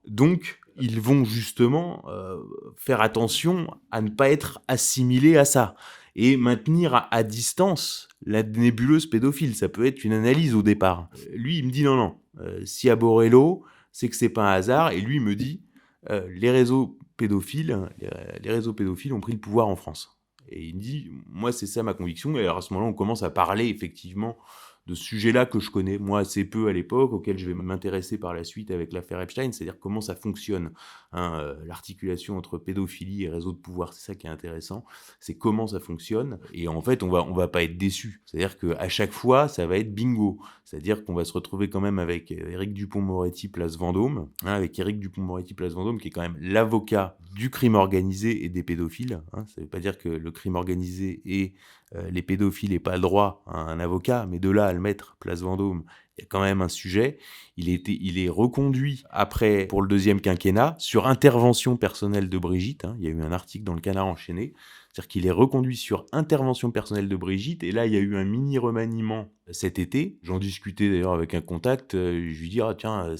donc ils vont justement faire attention à ne pas être assimilés à ça et maintenir à distance la nébuleuse pédophile. Ça peut être une analyse au départ. Lui, il me dit non, si à Borello, c'est que c'est pas un hasard. Et lui, il me dit les réseaux pédophiles ont pris le pouvoir en France. Et il me dit, moi, c'est ça ma conviction. Et alors à ce moment-là, on commence à parler effectivement de ce sujet-là que je connais, moi, assez peu à l'époque, auquel je vais m'intéresser par la suite avec l'affaire Epstein, c'est-à-dire comment ça fonctionne, l'articulation entre pédophilie et réseau de pouvoir, c'est ça qui est intéressant, c'est comment ça fonctionne, et en fait, on va pas être déçu, c'est-à-dire qu'à chaque fois, ça va être bingo, c'est-à-dire qu'on va se retrouver quand même avec Éric Dupond-Moretti, place Vendôme, avec Éric Dupond-Moretti, place Vendôme, qui est quand même l'avocat du crime organisé et des pédophiles, ça veut pas dire que le crime organisé et les pédophiles n'aient pas le droit à un avocat, mais de là à le mettre place Vendôme, il y a quand même un sujet. Il est reconduit après pour le deuxième quinquennat sur intervention personnelle de Brigitte. Il y a eu un article dans le Canard enchaîné. C'est-à-dire qu'il est reconduit sur intervention personnelle de Brigitte. Et là, il y a eu un mini remaniement cet été. J'en discutais d'ailleurs avec un contact. Je lui dis, ah tiens,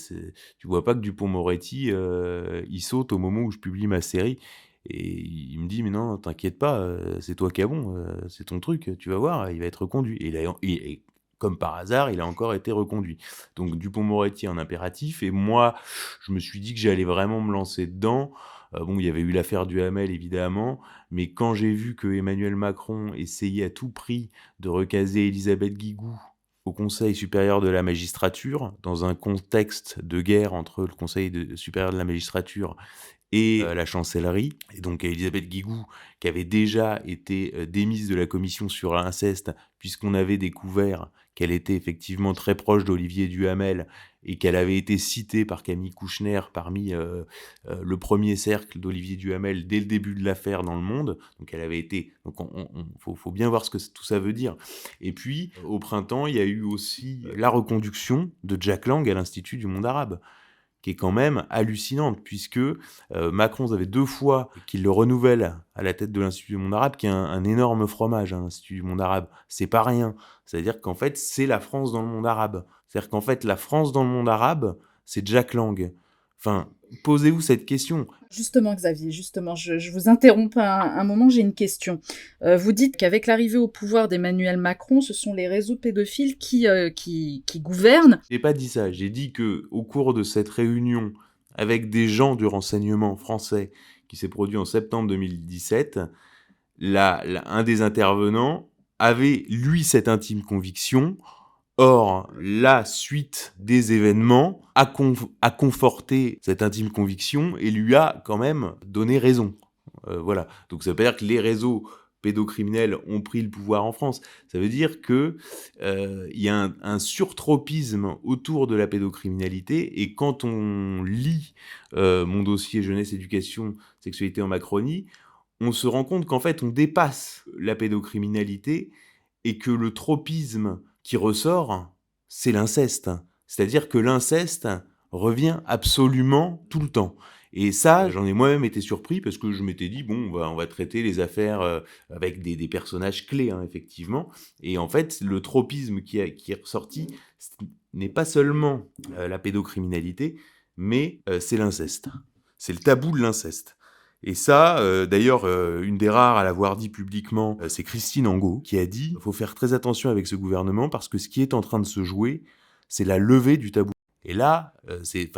tu vois pas que Dupond-Moretti, il saute au moment où je publie ma série. Et il me dit, mais non, t'inquiète pas, c'est toi qui as bon, c'est ton truc, tu vas voir, il va être reconduit. Et comme par hasard, il a encore été reconduit. Donc Dupond-Moretti en impératif, et moi, je me suis dit que j'allais vraiment me lancer dedans. Il y avait eu l'affaire Duhamel, évidemment, mais quand j'ai vu que Emmanuel Macron essayait à tout prix de recaser Elisabeth Guigou au Conseil supérieur de la magistrature, dans un contexte de guerre entre le Conseil supérieur de la magistrature et la chancellerie, et donc Elisabeth Guigou, qui avait déjà été démise de la commission sur l'inceste, puisqu'on avait découvert qu'elle était effectivement très proche d'Olivier Duhamel, et qu'elle avait été citée par Camille Kouchner parmi le premier cercle d'Olivier Duhamel dès le début de l'affaire dans le Monde. Donc elle avait été... Donc faut bien voir ce que tout ça veut dire. Et puis, au printemps, il y a eu aussi la reconduction de Jack Lang à l'Institut du monde arabe, qui est quand même hallucinante, puisque Macron, ça fait 2 fois qu'il le renouvelle à la tête de l'Institut du monde arabe, qui est un énorme fromage, l'Institut du monde arabe. C'est pas rien. C'est-à-dire qu'en fait, c'est la France dans le monde arabe. C'est-à-dire qu'en fait, la France dans le monde arabe, c'est Jack Lang. Enfin, posez-vous cette question. Justement, Xavier, je vous interromps un moment, j'ai une question. Vous dites qu'avec l'arrivée au pouvoir d'Emmanuel Macron, ce sont les réseaux pédophiles qui gouvernent. J'ai pas dit ça, j'ai dit que au cours de cette réunion avec des gens du renseignement français qui s'est produit en septembre 2017, un des intervenants avait, lui, cette intime conviction. Or, la suite des événements a conforté cette intime conviction et lui a quand même donné raison. Voilà. Donc ça veut dire que les réseaux pédocriminels ont pris le pouvoir en France. Ça veut dire que y a un surtropisme autour de la pédocriminalité, et quand on lit mon dossier jeunesse, éducation, sexualité en Macronie, on se rend compte qu'en fait on dépasse la pédocriminalité et que le tropisme qui ressort, c'est l'inceste. C'est-à-dire que l'inceste revient absolument tout le temps. Et ça, j'en ai moi-même été surpris parce que je m'étais dit, bon, on va traiter les affaires avec des personnages clés, hein, effectivement. Et en fait, le tropisme qui est ressorti n'est pas seulement la pédocriminalité, mais c'est l'inceste. C'est le tabou de l'inceste. Et ça, d'ailleurs, une des rares à l'avoir dit publiquement, c'est Christine Angot, qui a dit « Il faut faire très attention avec ce gouvernement parce que ce qui est en train de se jouer, c'est la levée du tabou. » Et là, c'est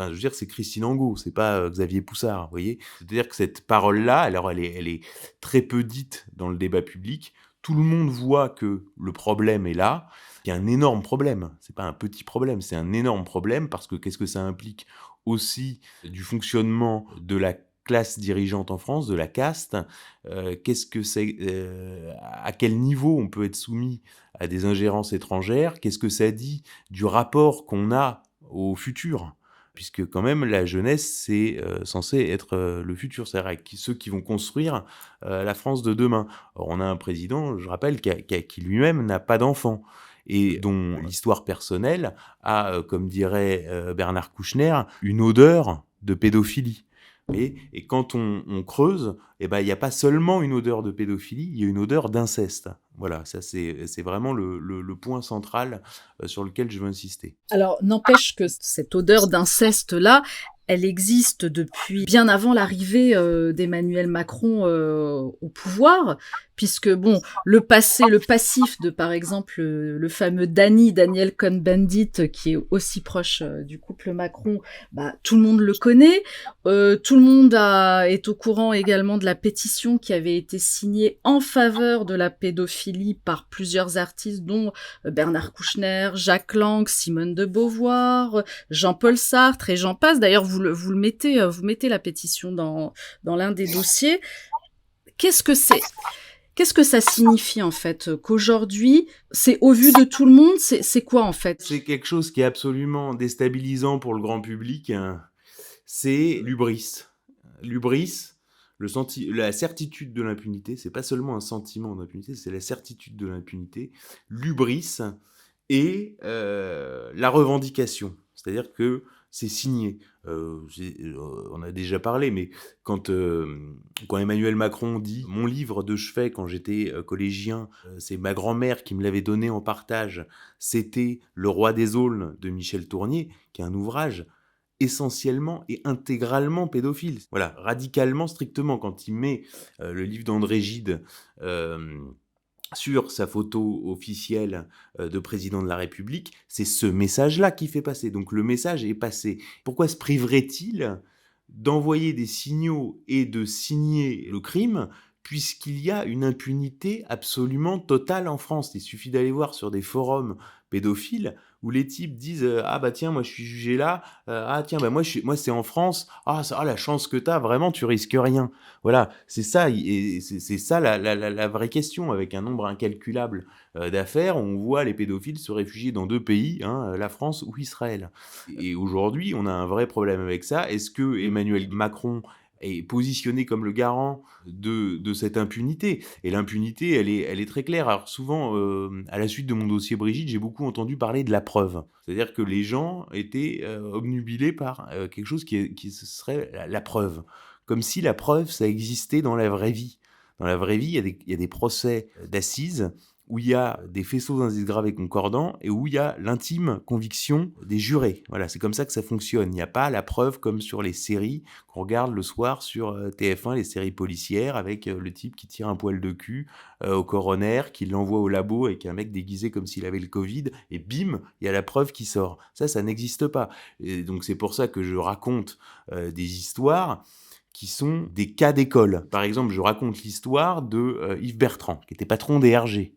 Christine Angot, c'est pas Xavier Poussard, vous voyez. C'est-à-dire que cette parole-là, alors elle est très peu dite dans le débat public. Tout le monde voit que le problème est là. Il y a un énorme problème. C'est pas un petit problème, c'est un énorme problème parce que qu'est-ce que ça implique aussi du fonctionnement de la classe dirigeante en France, de la caste. Qu'est-ce que c'est, à quel niveau on peut être soumis à des ingérences étrangères? Qu'est-ce que ça dit du rapport qu'on a au futur, puisque quand même la jeunesse c'est censé être le futur, c'est-à-dire ceux qui vont construire la France de demain. Or, on a un président, je rappelle, qui lui-même n'a pas d'enfant et dont l'histoire personnelle a, comme dirait Bernard Kouchner, une odeur de pédophilie. Et quand on creuse, il n'y a pas seulement une odeur de pédophilie, il y a une odeur d'inceste. Voilà, ça c'est vraiment le point central sur lequel je veux insister. Alors, n'empêche que cette odeur d'inceste-là, elle existe depuis bien avant l'arrivée d'Emmanuel Macron au pouvoir, puisque bon, le passif de par exemple le fameux Daniel Cohn-Bendit, qui est aussi proche du couple Macron, tout le monde le connaît. Tout le monde est au courant également de la pétition qui avait été signée en faveur de la pédophilie par plusieurs artistes, dont Bernard Kouchner, Jacques Lang, Simone de Beauvoir, Jean-Paul Sartre et j'en passe. D'ailleurs, vous mettez la pétition dans l'un des dossiers. Qu'est-ce que ça signifie en fait qu'aujourd'hui, c'est au vu de tout le monde, c'est quoi en fait? C'est quelque chose qui est absolument déstabilisant pour le grand public. C'est l'hubris. L'hubris, la certitude de l'impunité, c'est pas seulement un sentiment d'impunité, c'est la certitude de l'impunité. L'hubris et la revendication, c'est-à-dire que c'est signé. On a déjà parlé, mais quand Emmanuel Macron dit « Mon livre de chevet quand j'étais collégien, c'est ma grand-mère qui me l'avait donné en partage, c'était Le Roi des Aulnes de Michel Tournier », qui est un ouvrage essentiellement et intégralement pédophile. Voilà, radicalement, strictement. Quand il met le livre d'André Gide sur sa photo officielle de président de la République, c'est ce message-là qui fait passer. Donc le message est passé. Pourquoi se priverait-il d'envoyer des signaux et de signer le crime, puisqu'il y a une impunité absolument totale en France? Il suffit d'aller voir sur des forums pédophiles où les types disent ah bah tiens, moi je suis jugé là, ah tiens bah moi c'est en France, la chance que t'as, vraiment tu risques rien. Voilà, c'est ça, et c'est ça la vraie question. Avec un nombre incalculable d'affaires, on voit les pédophiles se réfugier dans deux pays, la France ou Israël. Et aujourd'hui, on a un vrai problème avec ça. Est-ce que Emmanuel Macron est positionné comme le garant de cette impunité? Et l'impunité, elle est très claire. Alors souvent, à la suite de mon dossier Brigitte, j'ai beaucoup entendu parler de la preuve. C'est-à-dire que les gens étaient obnubilés par quelque chose qui serait la preuve. Comme si la preuve, ça existait dans la vraie vie. Dans la vraie vie, il y a des procès d'assises où il y a des faisceaux d'indices graves et concordants et où il y a l'intime conviction des jurés. Voilà, c'est comme ça que ça fonctionne. Il n'y a pas la preuve comme sur les séries qu'on regarde le soir sur TF1, les séries policières, avec le type qui tire un poil de cul au coroner, qui l'envoie au labo avec un mec déguisé comme s'il avait le Covid, et bim, il y a la preuve qui sort. Ça n'existe pas. Et donc c'est pour ça que je raconte des histoires qui sont des cas d'école. Par exemple, je raconte l'histoire de Yves Bertrand, qui était patron des RG.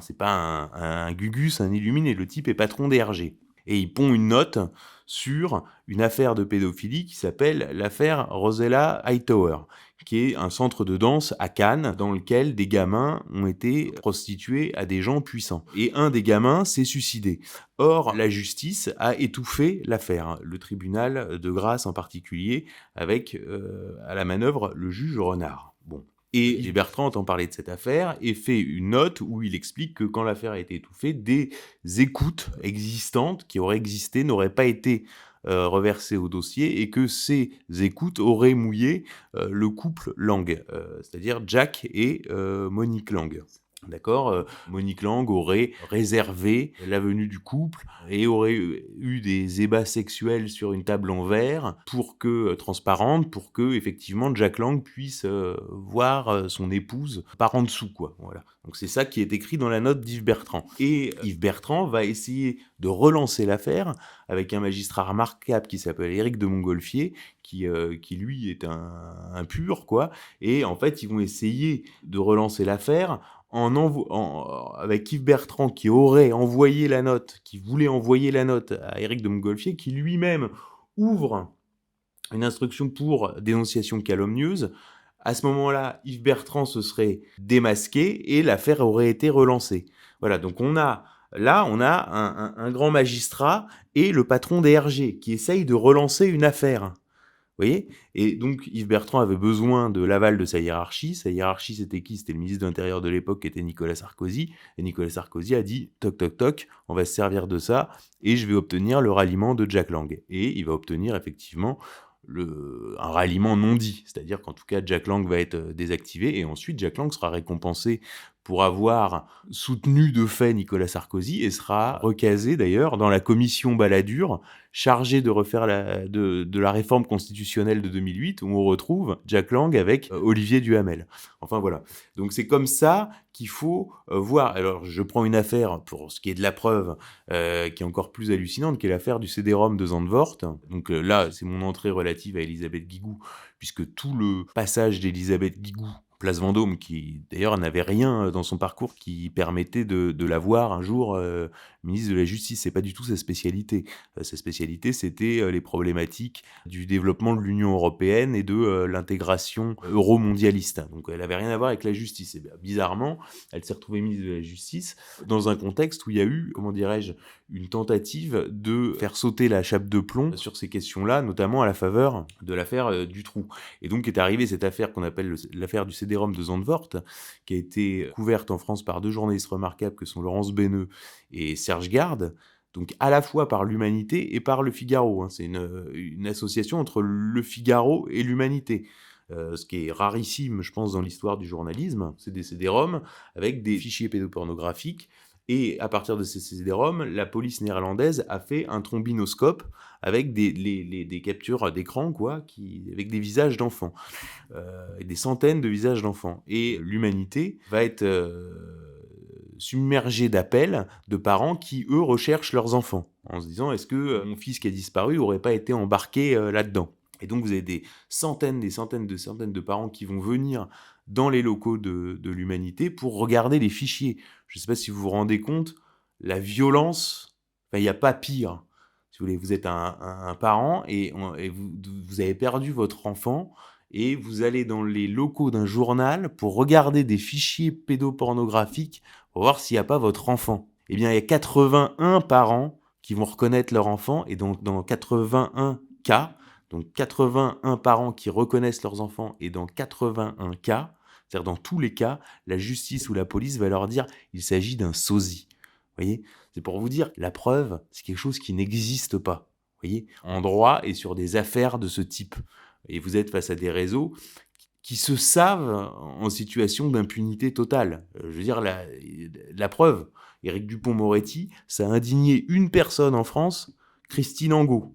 C'est pas un Gugus, un illuminé, le type est patron des RG. Et il pond une note sur une affaire de pédophilie qui s'appelle l'affaire Rosella Hightower, qui est un centre de danse à Cannes dans lequel des gamins ont été prostitués à des gens puissants. Et un des gamins s'est suicidé. Or, la justice a étouffé l'affaire, le tribunal de grâce en particulier, avec à la manœuvre le juge Renard. Bon. Et Yves Bertrand entend parler de cette affaire et fait une note où il explique que quand l'affaire a été étouffée, des écoutes existantes qui auraient existé n'auraient pas été reversées au dossier et que ces écoutes auraient mouillé le couple Lang, c'est-à-dire Jack et Monique Lang. D'accord, Monique Lang aurait réservé la venue du couple et aurait eu des ébats sexuels sur une table en verre transparente pour que effectivement Jack Lang puisse voir son épouse par en dessous, quoi. Voilà. Donc c'est ça qui est écrit dans la note d'Yves Bertrand. Et Yves Bertrand va essayer de relancer l'affaire avec un magistrat remarquable qui s'appelle Éric de Montgolfier, qui lui est un pur, quoi. Et en fait, ils vont essayer de relancer l'affaire avec Yves Bertrand qui aurait envoyé la note, qui voulait envoyer la note à Éric de Montgolfier, qui lui-même ouvre une instruction pour dénonciation calomnieuse. À ce moment-là, Yves Bertrand se serait démasqué et l'affaire aurait été relancée. Voilà, donc on a un grand magistrat et le patron des RG qui essayent de relancer une affaire. Vous voyez ? Et donc, Yves Bertrand avait besoin de l'aval de sa hiérarchie. Sa hiérarchie, c'était qui ? C'était le ministre de l'Intérieur de l'époque, qui était Nicolas Sarkozy. Et Nicolas Sarkozy a dit « Toc, toc, toc, on va se servir de ça et je vais obtenir le ralliement de Jack Lang. » Et il va obtenir effectivement un ralliement non dit. C'est-à-dire qu'en tout cas, Jack Lang va être désactivé et ensuite, Jack Lang sera récompensé pour avoir soutenu de fait Nicolas Sarkozy et sera recasé d'ailleurs dans la commission Balladur chargée de refaire de la réforme constitutionnelle de 2008 où on retrouve Jack Lang avec Olivier Duhamel. Enfin voilà. Donc c'est comme ça qu'il faut voir. Alors je prends une affaire pour ce qui est de la preuve qui est encore plus hallucinante, qui est l'affaire du CD-ROM de Zandvoort. Donc là, c'est mon entrée relative à Elisabeth Guigou, puisque tout le passage d'Elisabeth Guigou Place Vendôme, qui d'ailleurs n'avait rien dans son parcours qui permettait de la voir un jour ministre de la Justice. C'est pas du tout sa spécialité. Sa spécialité, c'était les problématiques du développement de l'Union européenne et de l'intégration euro-mondialiste. Donc elle avait rien à voir avec la justice. Et bien, bizarrement, elle s'est retrouvée ministre de la Justice dans un contexte où il y a eu, comment dirais-je, une tentative de faire sauter la chape de plomb sur ces questions-là, notamment à la faveur de l'affaire Dutroux. Et donc est arrivée cette affaire qu'on appelle l'affaire du CD-ROM de Zandvoort, qui a été couverte en France par deux journalistes remarquables que sont Laurence Beneux et Serge Garde, donc à la fois par l'Humanité et par Le Figaro. C'est une association entre Le Figaro et l'Humanité. Ce qui est rarissime, je pense, dans l'histoire du journalisme. C'est des CD-ROM avec des fichiers pédopornographiques. Et à partir de ces CD-ROM, la police néerlandaise a fait un trombinoscope avec des captures d'écran, quoi, avec des visages d'enfants, et des centaines de visages d'enfants. Et l'Humanité va être submergée d'appels de parents qui, eux, recherchent leurs enfants, en se disant « Est-ce que mon fils qui a disparu n'aurait pas été embarqué là-dedans ?» Et donc vous avez des centaines de parents qui vont venir dans les locaux de l'Humanité pour regarder les fichiers. Je ne sais pas si vous vous rendez compte, la violence, il n'y a pas pire. Si vous voulez, vous êtes un parent et vous avez perdu votre enfant et vous allez dans les locaux d'un journal pour regarder des fichiers pédopornographiques pour voir s'il n'y a pas votre enfant. Eh bien, il y a 81 parents qui vont reconnaître leur enfant et donc dans 81 cas, donc 81 parents qui reconnaissent leurs enfants et dans 81 cas, c'est-à-dire dans tous les cas, la justice ou la police va leur dire il s'agit d'un sosie. Vous voyez ? C'est pour vous dire, la preuve, c'est quelque chose qui n'existe pas. Vous voyez ? En droit et sur des affaires de ce type. Et vous êtes face à des réseaux qui se savent en situation d'impunité totale. Je veux dire, la preuve, Éric Dupond-Moretti, ça a indigné une personne en France, Christine Angot.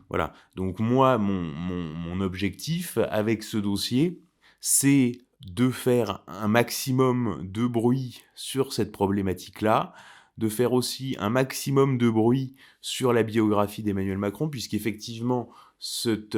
Voilà. Donc moi, mon objectif avec ce dossier, c'est de faire un maximum de bruit sur cette problématique-là, de faire aussi un maximum de bruit sur la biographie d'Emmanuel Macron, puisqu'effectivement, cette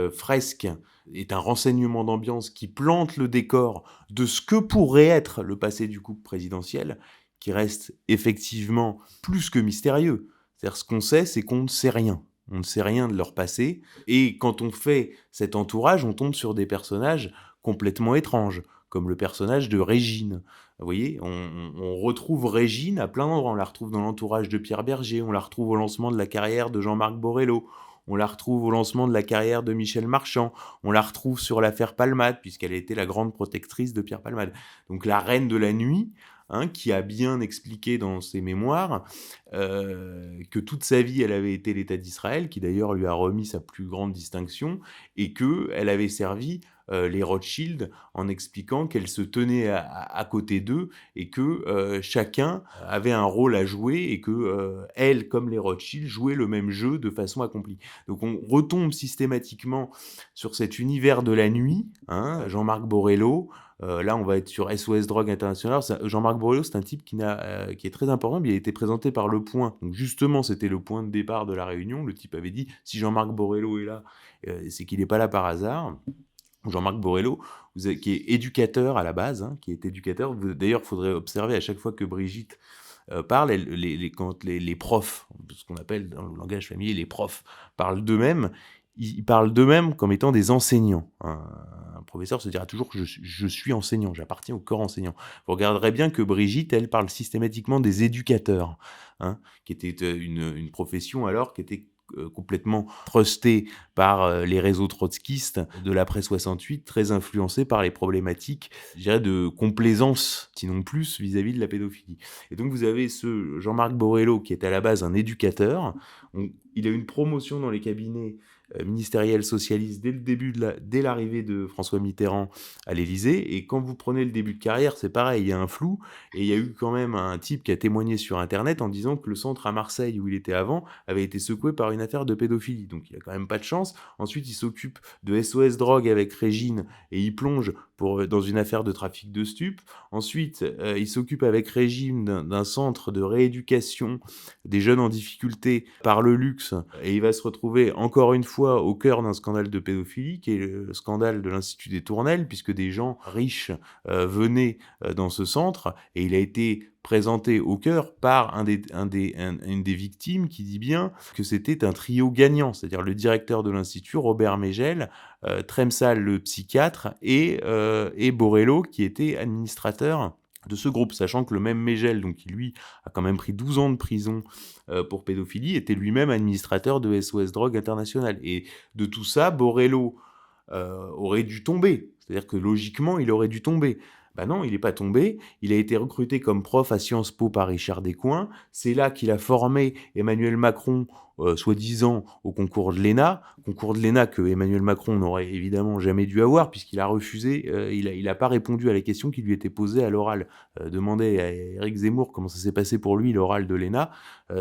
fresque est un renseignement d'ambiance qui plante le décor de ce que pourrait être le passé du couple présidentiel, qui reste effectivement plus que mystérieux. C'est-à-dire, ce qu'on sait, c'est qu'on ne sait rien. On ne sait rien de leur passé. Et quand on fait cet entourage, on tombe sur des personnages complètement étranges, comme le personnage de Régine. Vous voyez, on retrouve Régine à plein d'endroits. On la retrouve dans l'entourage de Pierre Berger, on la retrouve au lancement de la carrière de Jean-Marc Borello, on la retrouve au lancement de la carrière de Michel Marchand, on la retrouve sur l'affaire Palmade, puisqu'elle a été la grande protectrice de Pierre Palmade. Donc la reine de la nuit, qui a bien expliqué dans ses mémoires que toute sa vie, elle avait été l'État d'Israël, qui d'ailleurs lui a remis sa plus grande distinction, et qu'elle avait servi les Rothschild en expliquant qu'elle se tenait à côté d'eux et que chacun avait un rôle à jouer et que elle, comme les Rothschild, jouaient le même jeu de façon accomplie. Donc on retombe systématiquement sur cet univers de la nuit, Jean-Marc Borello. Là, on va être sur SOS Drogue International. Jean-Marc Borello, c'est un type qui est très important, mais il a été présenté par Le Point. Donc justement, c'était le point de départ de la réunion. Le type avait dit, si Jean-Marc Borello est là, c'est qu'il n'est pas là par hasard. Jean-Marc Borello, qui est éducateur à la base, qui est éducateur. D'ailleurs, il faudrait observer à chaque fois que Brigitte parle, quand les profs, ce qu'on appelle dans le langage familier, les profs parlent d'eux-mêmes, ils parlent d'eux-mêmes comme étant des enseignants. Un professeur se dira toujours que je suis enseignant, j'appartiens au corps enseignant. Vous regarderez bien que Brigitte, elle parle systématiquement des éducateurs, qui était une profession alors qui était complètement trustée par les réseaux trotskistes de l'après 68, très influencés par les problématiques, je dirais, de complaisance, sinon plus, vis-à-vis de la pédophilie. Et donc vous avez ce Jean-Marc Borello qui est à la base un éducateur. Il a une promotion dans les cabinets ministériels socialistes dès l'arrivée de François Mitterrand à l'Élysée. Et quand vous prenez le début de carrière, c'est pareil, il y a un flou. Et il y a eu quand même un type qui a témoigné sur Internet en disant que le centre à Marseille où il était avant avait été secoué par une affaire de pédophilie. Donc il a quand même pas de chance. Ensuite, il s'occupe de SOS Drogue avec Régine et il plonge dans une affaire de trafic de stupes. Ensuite, il s'occupe avec Régine d'un centre de rééducation des jeunes en difficulté par le luxe. Et il va se retrouver encore une fois au cœur d'un scandale de pédophilie, qui est le scandale de l'Institut des Tournelles, puisque des gens riches venaient dans ce centre, et il a été présenté au cœur par une des victimes qui dit bien que c'était un trio gagnant, c'est-à-dire le directeur de l'Institut, Robert Megel, Tremsal, le psychiatre, et Borello, qui était administrateur de ce groupe, sachant que le même Megel, donc qui lui a quand même pris 12 ans de prison pour pédophilie, était lui-même administrateur de SOS Drogue International. Et de tout ça, Borello aurait dû tomber. C'est-à-dire que logiquement, il aurait dû tomber. Ben non, il n'est pas tombé. Il a été recruté comme prof à Sciences Po par Richard Descoings. C'est là qu'il a formé Emmanuel Macron, soi-disant, au concours de l'ENA. Concours de l'ENA que Emmanuel Macron n'aurait évidemment jamais dû avoir, puisqu'il a refusé, il n'a pas répondu à la question qui lui était posée à l'oral. Demandez à Éric Zemmour comment ça s'est passé pour lui, l'oral de l'ENA.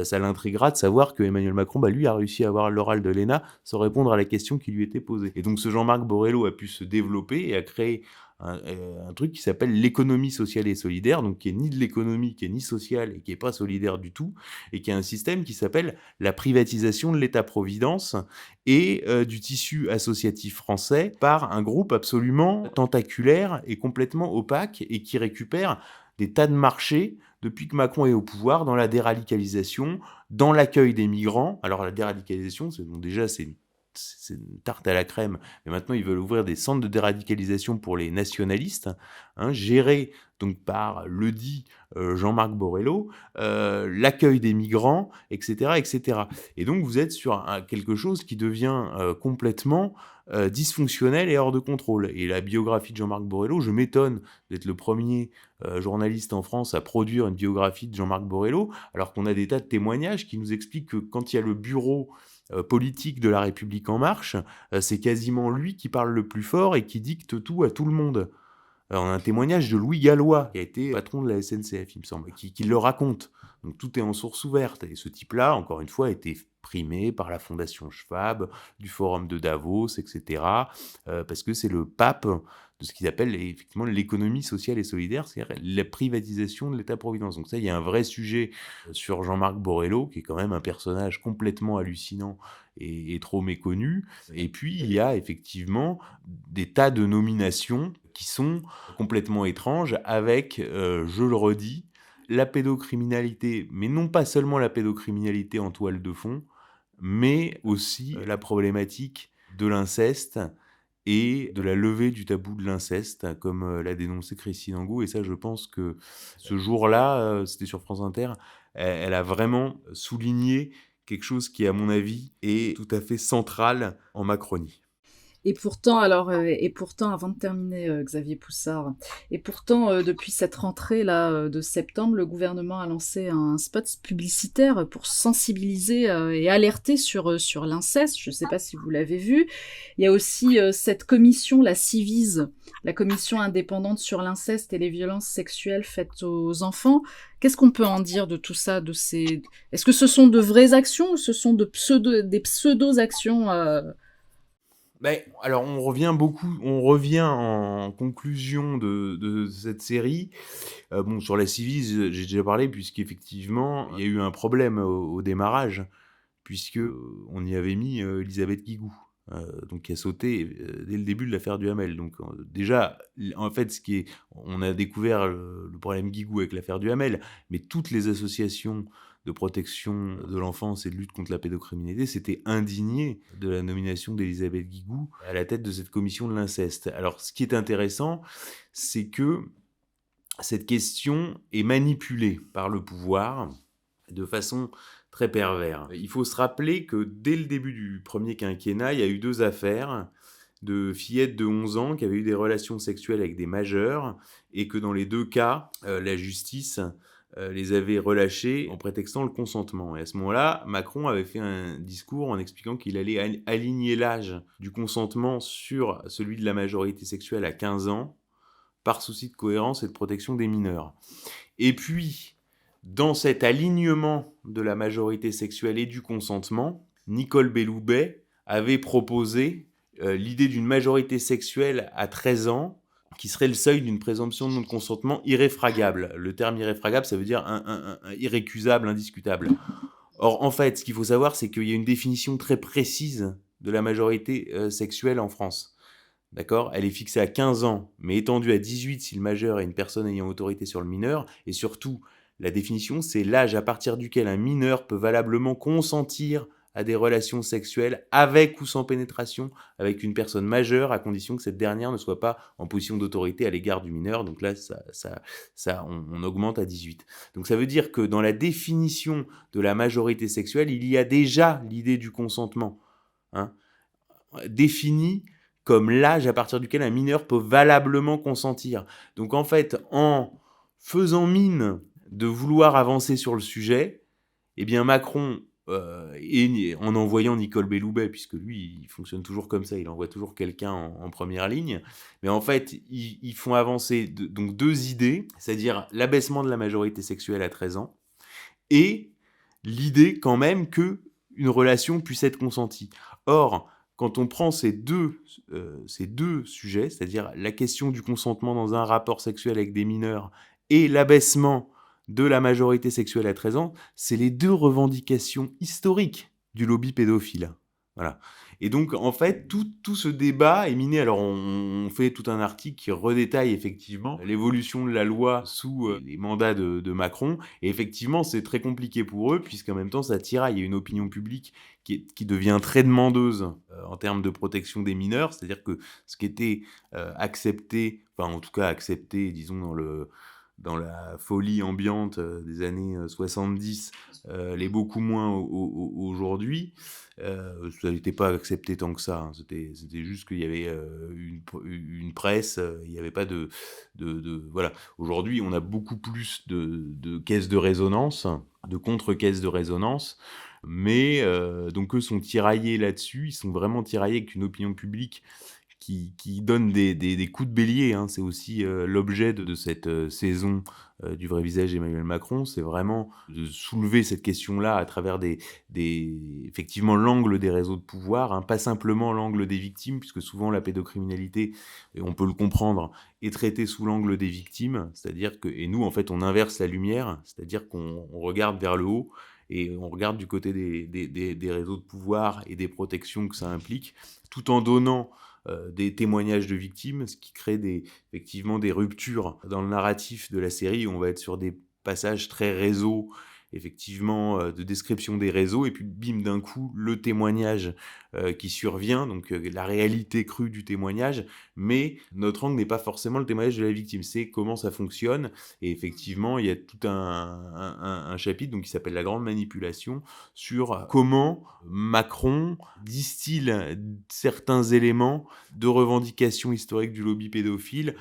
Ça l'intriguera de savoir que Emmanuel Macron, lui, a réussi à avoir l'oral de l'ENA sans répondre à la question qui lui était posée. Et donc ce Jean-Marc Borello a pu se développer et a créé un truc qui s'appelle l'économie sociale et solidaire, donc qui est ni de l'économie, qui est ni sociale et qui est pas solidaire du tout, et qui a un système qui s'appelle la privatisation de l'État-providence et du tissu associatif français par un groupe absolument tentaculaire et complètement opaque et qui récupère des tas de marchés depuis que Macron est au pouvoir, dans la déradicalisation, dans l'accueil des migrants. Alors la déradicalisation, c'est une tarte à la crème, mais maintenant ils veulent ouvrir des centres de déradicalisation pour les nationalistes, gérés donc par le dit Jean-Marc Borello, l'accueil des migrants, etc., etc. Et donc vous êtes sur quelque chose qui devient complètement dysfonctionnel et hors de contrôle. Et la biographie de Jean-Marc Borello, je m'étonne d'être le premier journaliste en France à produire une biographie de Jean-Marc Borello, alors qu'on a des tas de témoignages qui nous expliquent que quand il y a le bureau politique de La République En Marche, c'est quasiment lui qui parle le plus fort et qui dicte tout à tout le monde. On a un témoignage de Louis Gallois, qui a été patron de la SNCF, il me semble, qui le raconte. Donc tout est en source ouverte. Et ce type-là, encore une fois, a été primé par la Fondation Schwab, du Forum de Davos, etc. Parce que c'est le pape de ce qu'ils appellent effectivement l'économie sociale et solidaire, c'est-à-dire la privatisation de l'État-providence. Donc ça, il y a un vrai sujet sur Jean-Marc Borello, qui est quand même un personnage complètement hallucinant et trop méconnu. Et puis, il y a effectivement des tas de nominations qui sont complètement étranges avec, je le redis, la pédocriminalité, mais non pas seulement la pédocriminalité en toile de fond, mais aussi la problématique de l'inceste et de la levée du tabou de l'inceste, comme l'a dénoncé Christine Angot. Et ça, je pense que ce jour-là, c'était sur France Inter, elle a vraiment souligné quelque chose qui, à mon avis, est tout à fait central en Macronie. Et pourtant, avant de terminer, Xavier Poussard, et pourtant, depuis cette rentrée-là de septembre, le gouvernement a lancé un spot publicitaire pour sensibiliser et alerter sur l'inceste. Je ne sais pas si vous l'avez vu. Il y a aussi cette commission, la Civise, la commission indépendante sur l'inceste et les violences sexuelles faites aux enfants. Qu'est-ce qu'on peut en dire de tout ça, Est-ce que ce sont de vraies actions ou ce sont des pseudo-actions Alors on revient en conclusion de cette série. Sur la Civise, j'ai déjà parlé, puisqu'effectivement, il y a eu un problème au démarrage, puisque on y avait mis Elisabeth Guigou, donc qui a sauté dès le début de l'affaire du Hamel. Donc déjà, en fait, on a découvert le problème Guigou avec l'affaire du Hamel, mais toutes les associations de protection de l'enfance et de lutte contre la pédocriminalité s'étaient indignées de la nomination d'Elisabeth Guigou à la tête de cette commission de l'inceste. Alors, ce qui est intéressant, c'est que cette question est manipulée par le pouvoir de façon très perverse. Il faut se rappeler que dès le début du premier quinquennat, il y a eu 2 affaires de fillettes de 11 ans qui avaient eu des relations sexuelles avec des majeurs, et que dans les 2 cas, la justice les avait relâchées en prétextant le consentement. Et à ce moment-là, Macron avait fait un discours en expliquant qu'il allait aligner l'âge du consentement sur celui de la majorité sexuelle à 15 ans, par souci de cohérence et de protection des mineurs. Et puis, dans cet alignement de la majorité sexuelle et du consentement, Nicole Belloubet avait proposé l'idée d'une majorité sexuelle à 13 ans, qui serait le seuil d'une présomption de non-consentement irréfragable. Le terme irréfragable, ça veut dire un irrécusable, indiscutable. Or, en fait, ce qu'il faut savoir, c'est qu'il y a une définition très précise de la majorité sexuelle en France. D'accord ? Elle est fixée à 15 ans, mais étendue à 18 si le majeur est une personne ayant autorité sur le mineur. Et surtout, la définition, c'est l'âge à partir duquel un mineur peut valablement consentir à des relations sexuelles avec ou sans pénétration avec une personne majeure, à condition que cette dernière ne soit pas en position d'autorité à l'égard du mineur. Donc là, on augmente à 18. Donc ça veut dire que dans la définition de la majorité sexuelle, il y a déjà l'idée du consentement, définie comme l'âge à partir duquel un mineur peut valablement consentir. Donc en fait, en faisant mine de vouloir avancer sur le sujet, eh bien Macron, et en envoyant Nicole Belloubet, puisque lui, il fonctionne toujours comme ça, il envoie toujours quelqu'un en première ligne, mais en fait, ils font avancer donc 2 idées, c'est-à-dire l'abaissement de la majorité sexuelle à 13 ans, et l'idée quand même qu'une relation puisse être consentie. Or, quand on prend ces deux sujets, c'est-à-dire la question du consentement dans un rapport sexuel avec des mineurs et l'abaissement de la majorité sexuelle à 13 ans, c'est les 2 revendications historiques du lobby pédophile. Voilà. Et donc, en fait, tout ce débat est miné. Alors, on fait tout un article qui redétaille effectivement l'évolution de la loi sous les mandats de Macron. Et effectivement, c'est très compliqué pour eux, puisqu'en même temps, ça tiraille. Il y a une opinion publique qui devient très demandeuse en termes de protection des mineurs. C'est-à-dire que ce qui était accepté, enfin, en tout cas accepté, disons, dans la folie ambiante des années 70, l'est beaucoup moins aujourd'hui. Ça n'était pas accepté tant que ça. C'était juste qu'il y avait une presse, il n'y avait pas de voilà. Aujourd'hui, on a beaucoup plus de caisses de résonance, de contre-caisses de résonance, mais donc eux sont tiraillés là-dessus. Ils sont vraiment tiraillés avec une opinion publique qui donne des coups de bélier. C'est aussi l'objet de cette saison du vrai visage d'Emmanuel Macron. C'est vraiment de soulever cette question-là à travers effectivement l'angle des réseaux de pouvoir, pas simplement l'angle des victimes, puisque souvent la pédocriminalité, et on peut le comprendre, est traitée sous l'angle des victimes. C'est-à-dire que, et nous, en fait, on inverse la lumière, c'est-à-dire qu'on regarde vers le haut, et on regarde du côté des réseaux de pouvoir et des protections que ça implique, tout en donnant des témoignages de victimes, ce qui crée effectivement des ruptures dans le narratif de la série, où on va être sur des passages très réseau effectivement de description des réseaux, et puis bim, d'un coup, le témoignage qui survient, donc la réalité crue du témoignage, mais notre angle n'est pas forcément le témoignage de la victime, c'est comment ça fonctionne, et effectivement, il y a tout un chapitre donc, qui s'appelle La Grande Manipulation, sur comment Macron distille certains éléments de revendications historiques du lobby pédophile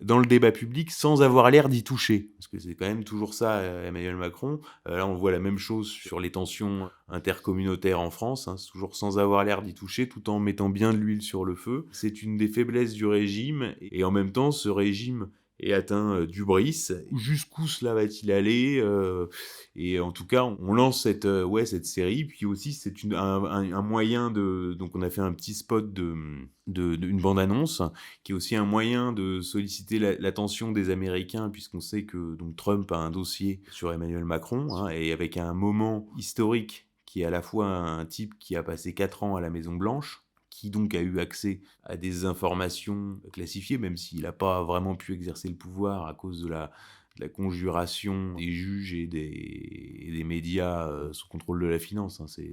dans le débat public sans avoir l'air d'y toucher. Parce que c'est quand même toujours ça, Emmanuel Macron. Là, on voit la même chose sur les tensions intercommunautaires en France, hein, c'est toujours sans avoir l'air d'y toucher, tout en mettant bien de l'huile sur le feu. C'est une des faiblesses du régime, et en même temps, ce régime est atteint d'hubris. Jusqu'où cela va-t-il aller Et en tout cas, on lance cette série. Puis aussi, c'est un moyen de... Donc on a fait un petit spot d'une bande-annonce, qui est aussi un moyen de solliciter l'attention des Américains, puisqu'on sait que donc, Trump a un dossier sur Emmanuel Macron, hein, et avec un moment historique qui est à la fois un type qui a passé 4 ans à la Maison-Blanche, qui donc a eu accès à des informations classifiées, même s'il n'a pas vraiment pu exercer le pouvoir à cause de la conjuration des juges et des médias sous contrôle de la finance. Hein. C'est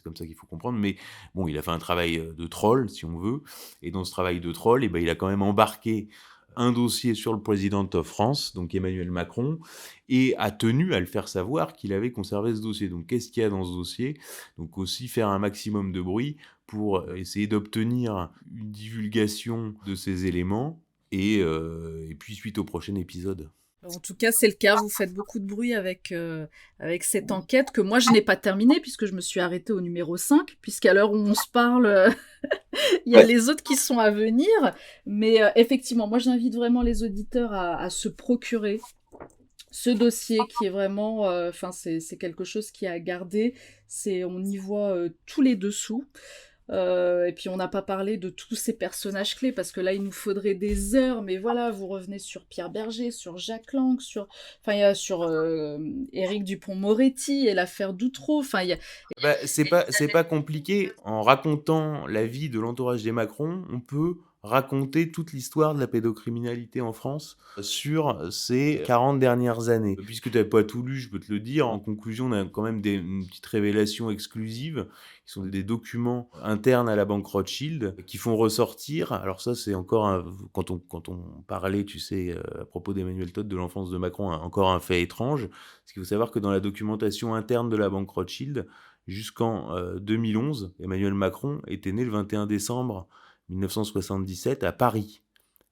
comme ça qu'il faut comprendre. Mais bon, il a fait un travail de troll, si on veut. Et dans ce travail de troll, il a quand même embarqué un dossier sur le président de France, donc Emmanuel Macron, et a tenu à le faire savoir qu'il avait conservé ce dossier. Donc qu'est-ce qu'il y a dans ce dossier ? Donc aussi faire un maximum de bruit pour essayer d'obtenir une divulgation de ces éléments, et puis suite au prochain épisode. En tout cas, c'est le cas. Vous faites beaucoup de bruit avec cette enquête que moi, je n'ai pas terminée puisque je me suis arrêtée au numéro 5, puisqu'à l'heure où on se parle, il y a les autres qui sont à venir. Mais effectivement, moi, j'invite vraiment les auditeurs à se procurer ce dossier qui est vraiment... c'est quelque chose qui est à garder. On y voit tous les dessous. Et puis on n'a pas parlé de tous ces personnages clés parce que là il nous faudrait des heures, mais voilà, vous revenez sur Pierre Berger, sur Jacques Lang, sur Éric Dupond-Moretti et l'affaire Doutreau. C'est pas compliqué. En racontant la vie de l'entourage des Macron, on peut raconter toute l'histoire de la pédocriminalité en France sur ces 40 dernières années. Puisque tu n'as pas tout lu, je peux te le dire. En conclusion, on a quand même une petite révélation exclusive, qui sont des documents internes à la banque Rothschild, qui font ressortir, alors ça c'est encore, quand on parlait, tu sais, à propos d'Emmanuel Todt, de l'enfance de Macron, encore un fait étrange. Parce qu'il faut savoir que dans la documentation interne de la banque Rothschild, jusqu'en 2011, Emmanuel Macron était né le 21 décembre 1977 à Paris.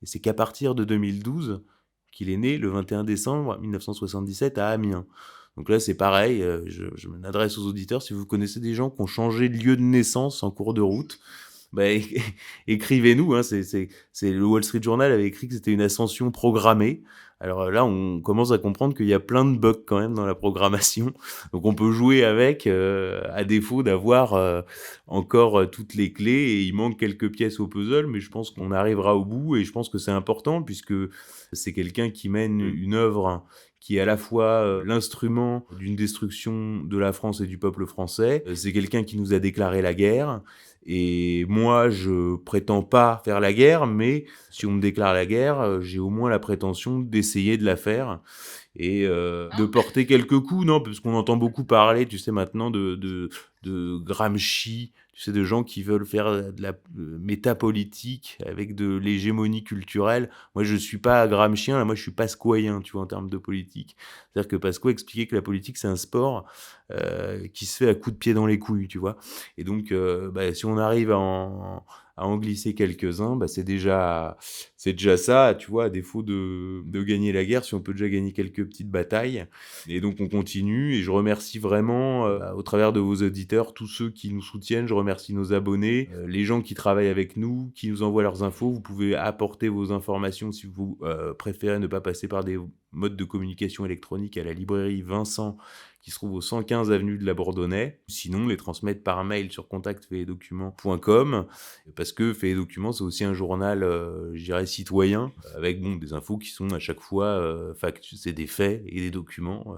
Et c'est qu'à partir de 2012 qu'il est né le 21 décembre 1977 à Amiens. Donc là, c'est pareil, je m'adresse aux auditeurs, si vous connaissez des gens qui ont changé de lieu de naissance en cours de route, écrivez-nous. Hein, le Wall Street Journal avait écrit que c'était une ascension programmée. Alors là, on commence à comprendre qu'il y a plein de bugs quand même dans la programmation. Donc on peut jouer avec, à défaut d'avoir encore toutes les clés, et il manque quelques pièces au puzzle, mais je pense qu'on arrivera au bout, et je pense que c'est important puisque c'est quelqu'un qui mène une œuvre qui est à la fois l'instrument d'une destruction de la France et du peuple français. C'est quelqu'un qui nous a déclaré la guerre. Et moi, je prétends pas faire la guerre, mais si on me déclare la guerre, j'ai au moins la prétention d'essayer de la faire et de porter quelques coups, non, parce qu'on entend beaucoup parler, tu sais, maintenant de Gramsci, tu sais, de gens qui veulent faire de la métapolitique avec de l'hégémonie culturelle. Moi, je suis pas gramscien, là, moi, je suis pascoyen, tu vois, en termes de politique. C'est-à-dire que Pasqua expliquait que la politique, c'est un sport qui se fait à coups de pied dans les couilles, tu vois. Et donc, si on arrive à en glisser quelques-uns, c'est déjà ça, tu vois, à défaut de gagner la guerre, si on peut déjà gagner quelques petites batailles. Et donc on continue, et je remercie vraiment, au travers de vos auditeurs, tous ceux qui nous soutiennent, je remercie nos abonnés, les gens qui travaillent avec nous, qui nous envoient leurs infos. Vous pouvez apporter vos informations si vous préférez ne pas passer par des modes de communication électronique à la librairie Vincent, qui se trouve au 115 avenue de la Bourdonnais. Sinon, les transmettre par mail sur contact-fait-documents.com, parce que Fait et Documents, c'est aussi un journal, je dirais, citoyen, avec des infos qui sont à chaque fois c'est des faits et des documents,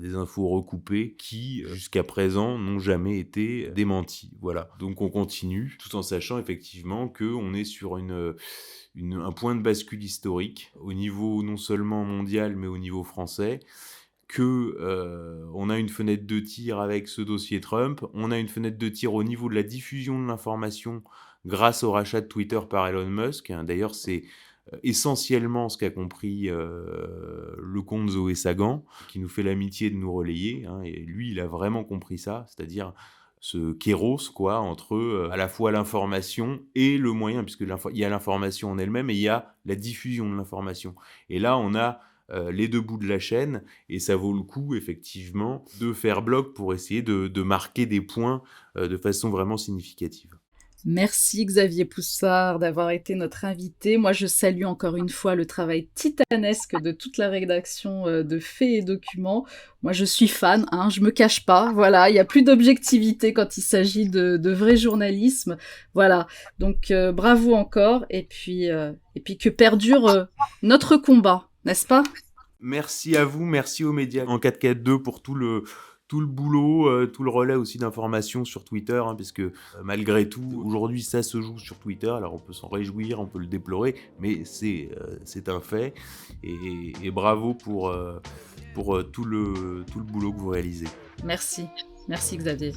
des infos recoupées qui, jusqu'à présent, n'ont jamais été démenties. Voilà. Donc on continue, tout en sachant effectivement qu'on est sur un point de bascule historique, au niveau non seulement mondial, mais au niveau français, que on a une fenêtre de tir avec ce dossier Trump, on a une fenêtre de tir au niveau de la diffusion de l'information grâce au rachat de Twitter par Elon Musk. D'ailleurs, c'est essentiellement ce qu'a compris le comte Zoé Sagan, qui nous fait l'amitié de nous relayer, et lui, il a vraiment compris ça, c'est-à-dire ce kéros, quoi, entre à la fois l'information et le moyen, puisque il y a l'information en elle-même et il y a la diffusion de l'information. Et là, on a les deux bouts de la chaîne, et ça vaut le coup, effectivement, de faire bloc pour essayer de marquer des points de façon vraiment significative. Merci Xavier Poussard d'avoir été notre invité. Moi, je salue encore une fois le travail titanesque de toute la rédaction de Faits et Documents. Moi, je suis fan, je me cache pas. Voilà, il n'y a plus d'objectivité quand il s'agit de vrai journalisme. Voilà, donc bravo encore, et puis que perdure notre combat, n'est-ce pas ? Merci à vous, merci aux médias en 442 pour tout le boulot, tout le relais aussi d'informations sur Twitter, puisque malgré tout, aujourd'hui, ça se joue sur Twitter. Alors on peut s'en réjouir, on peut le déplorer, mais c'est un fait. Et bravo pour tout le boulot que vous réalisez. Merci Xavier.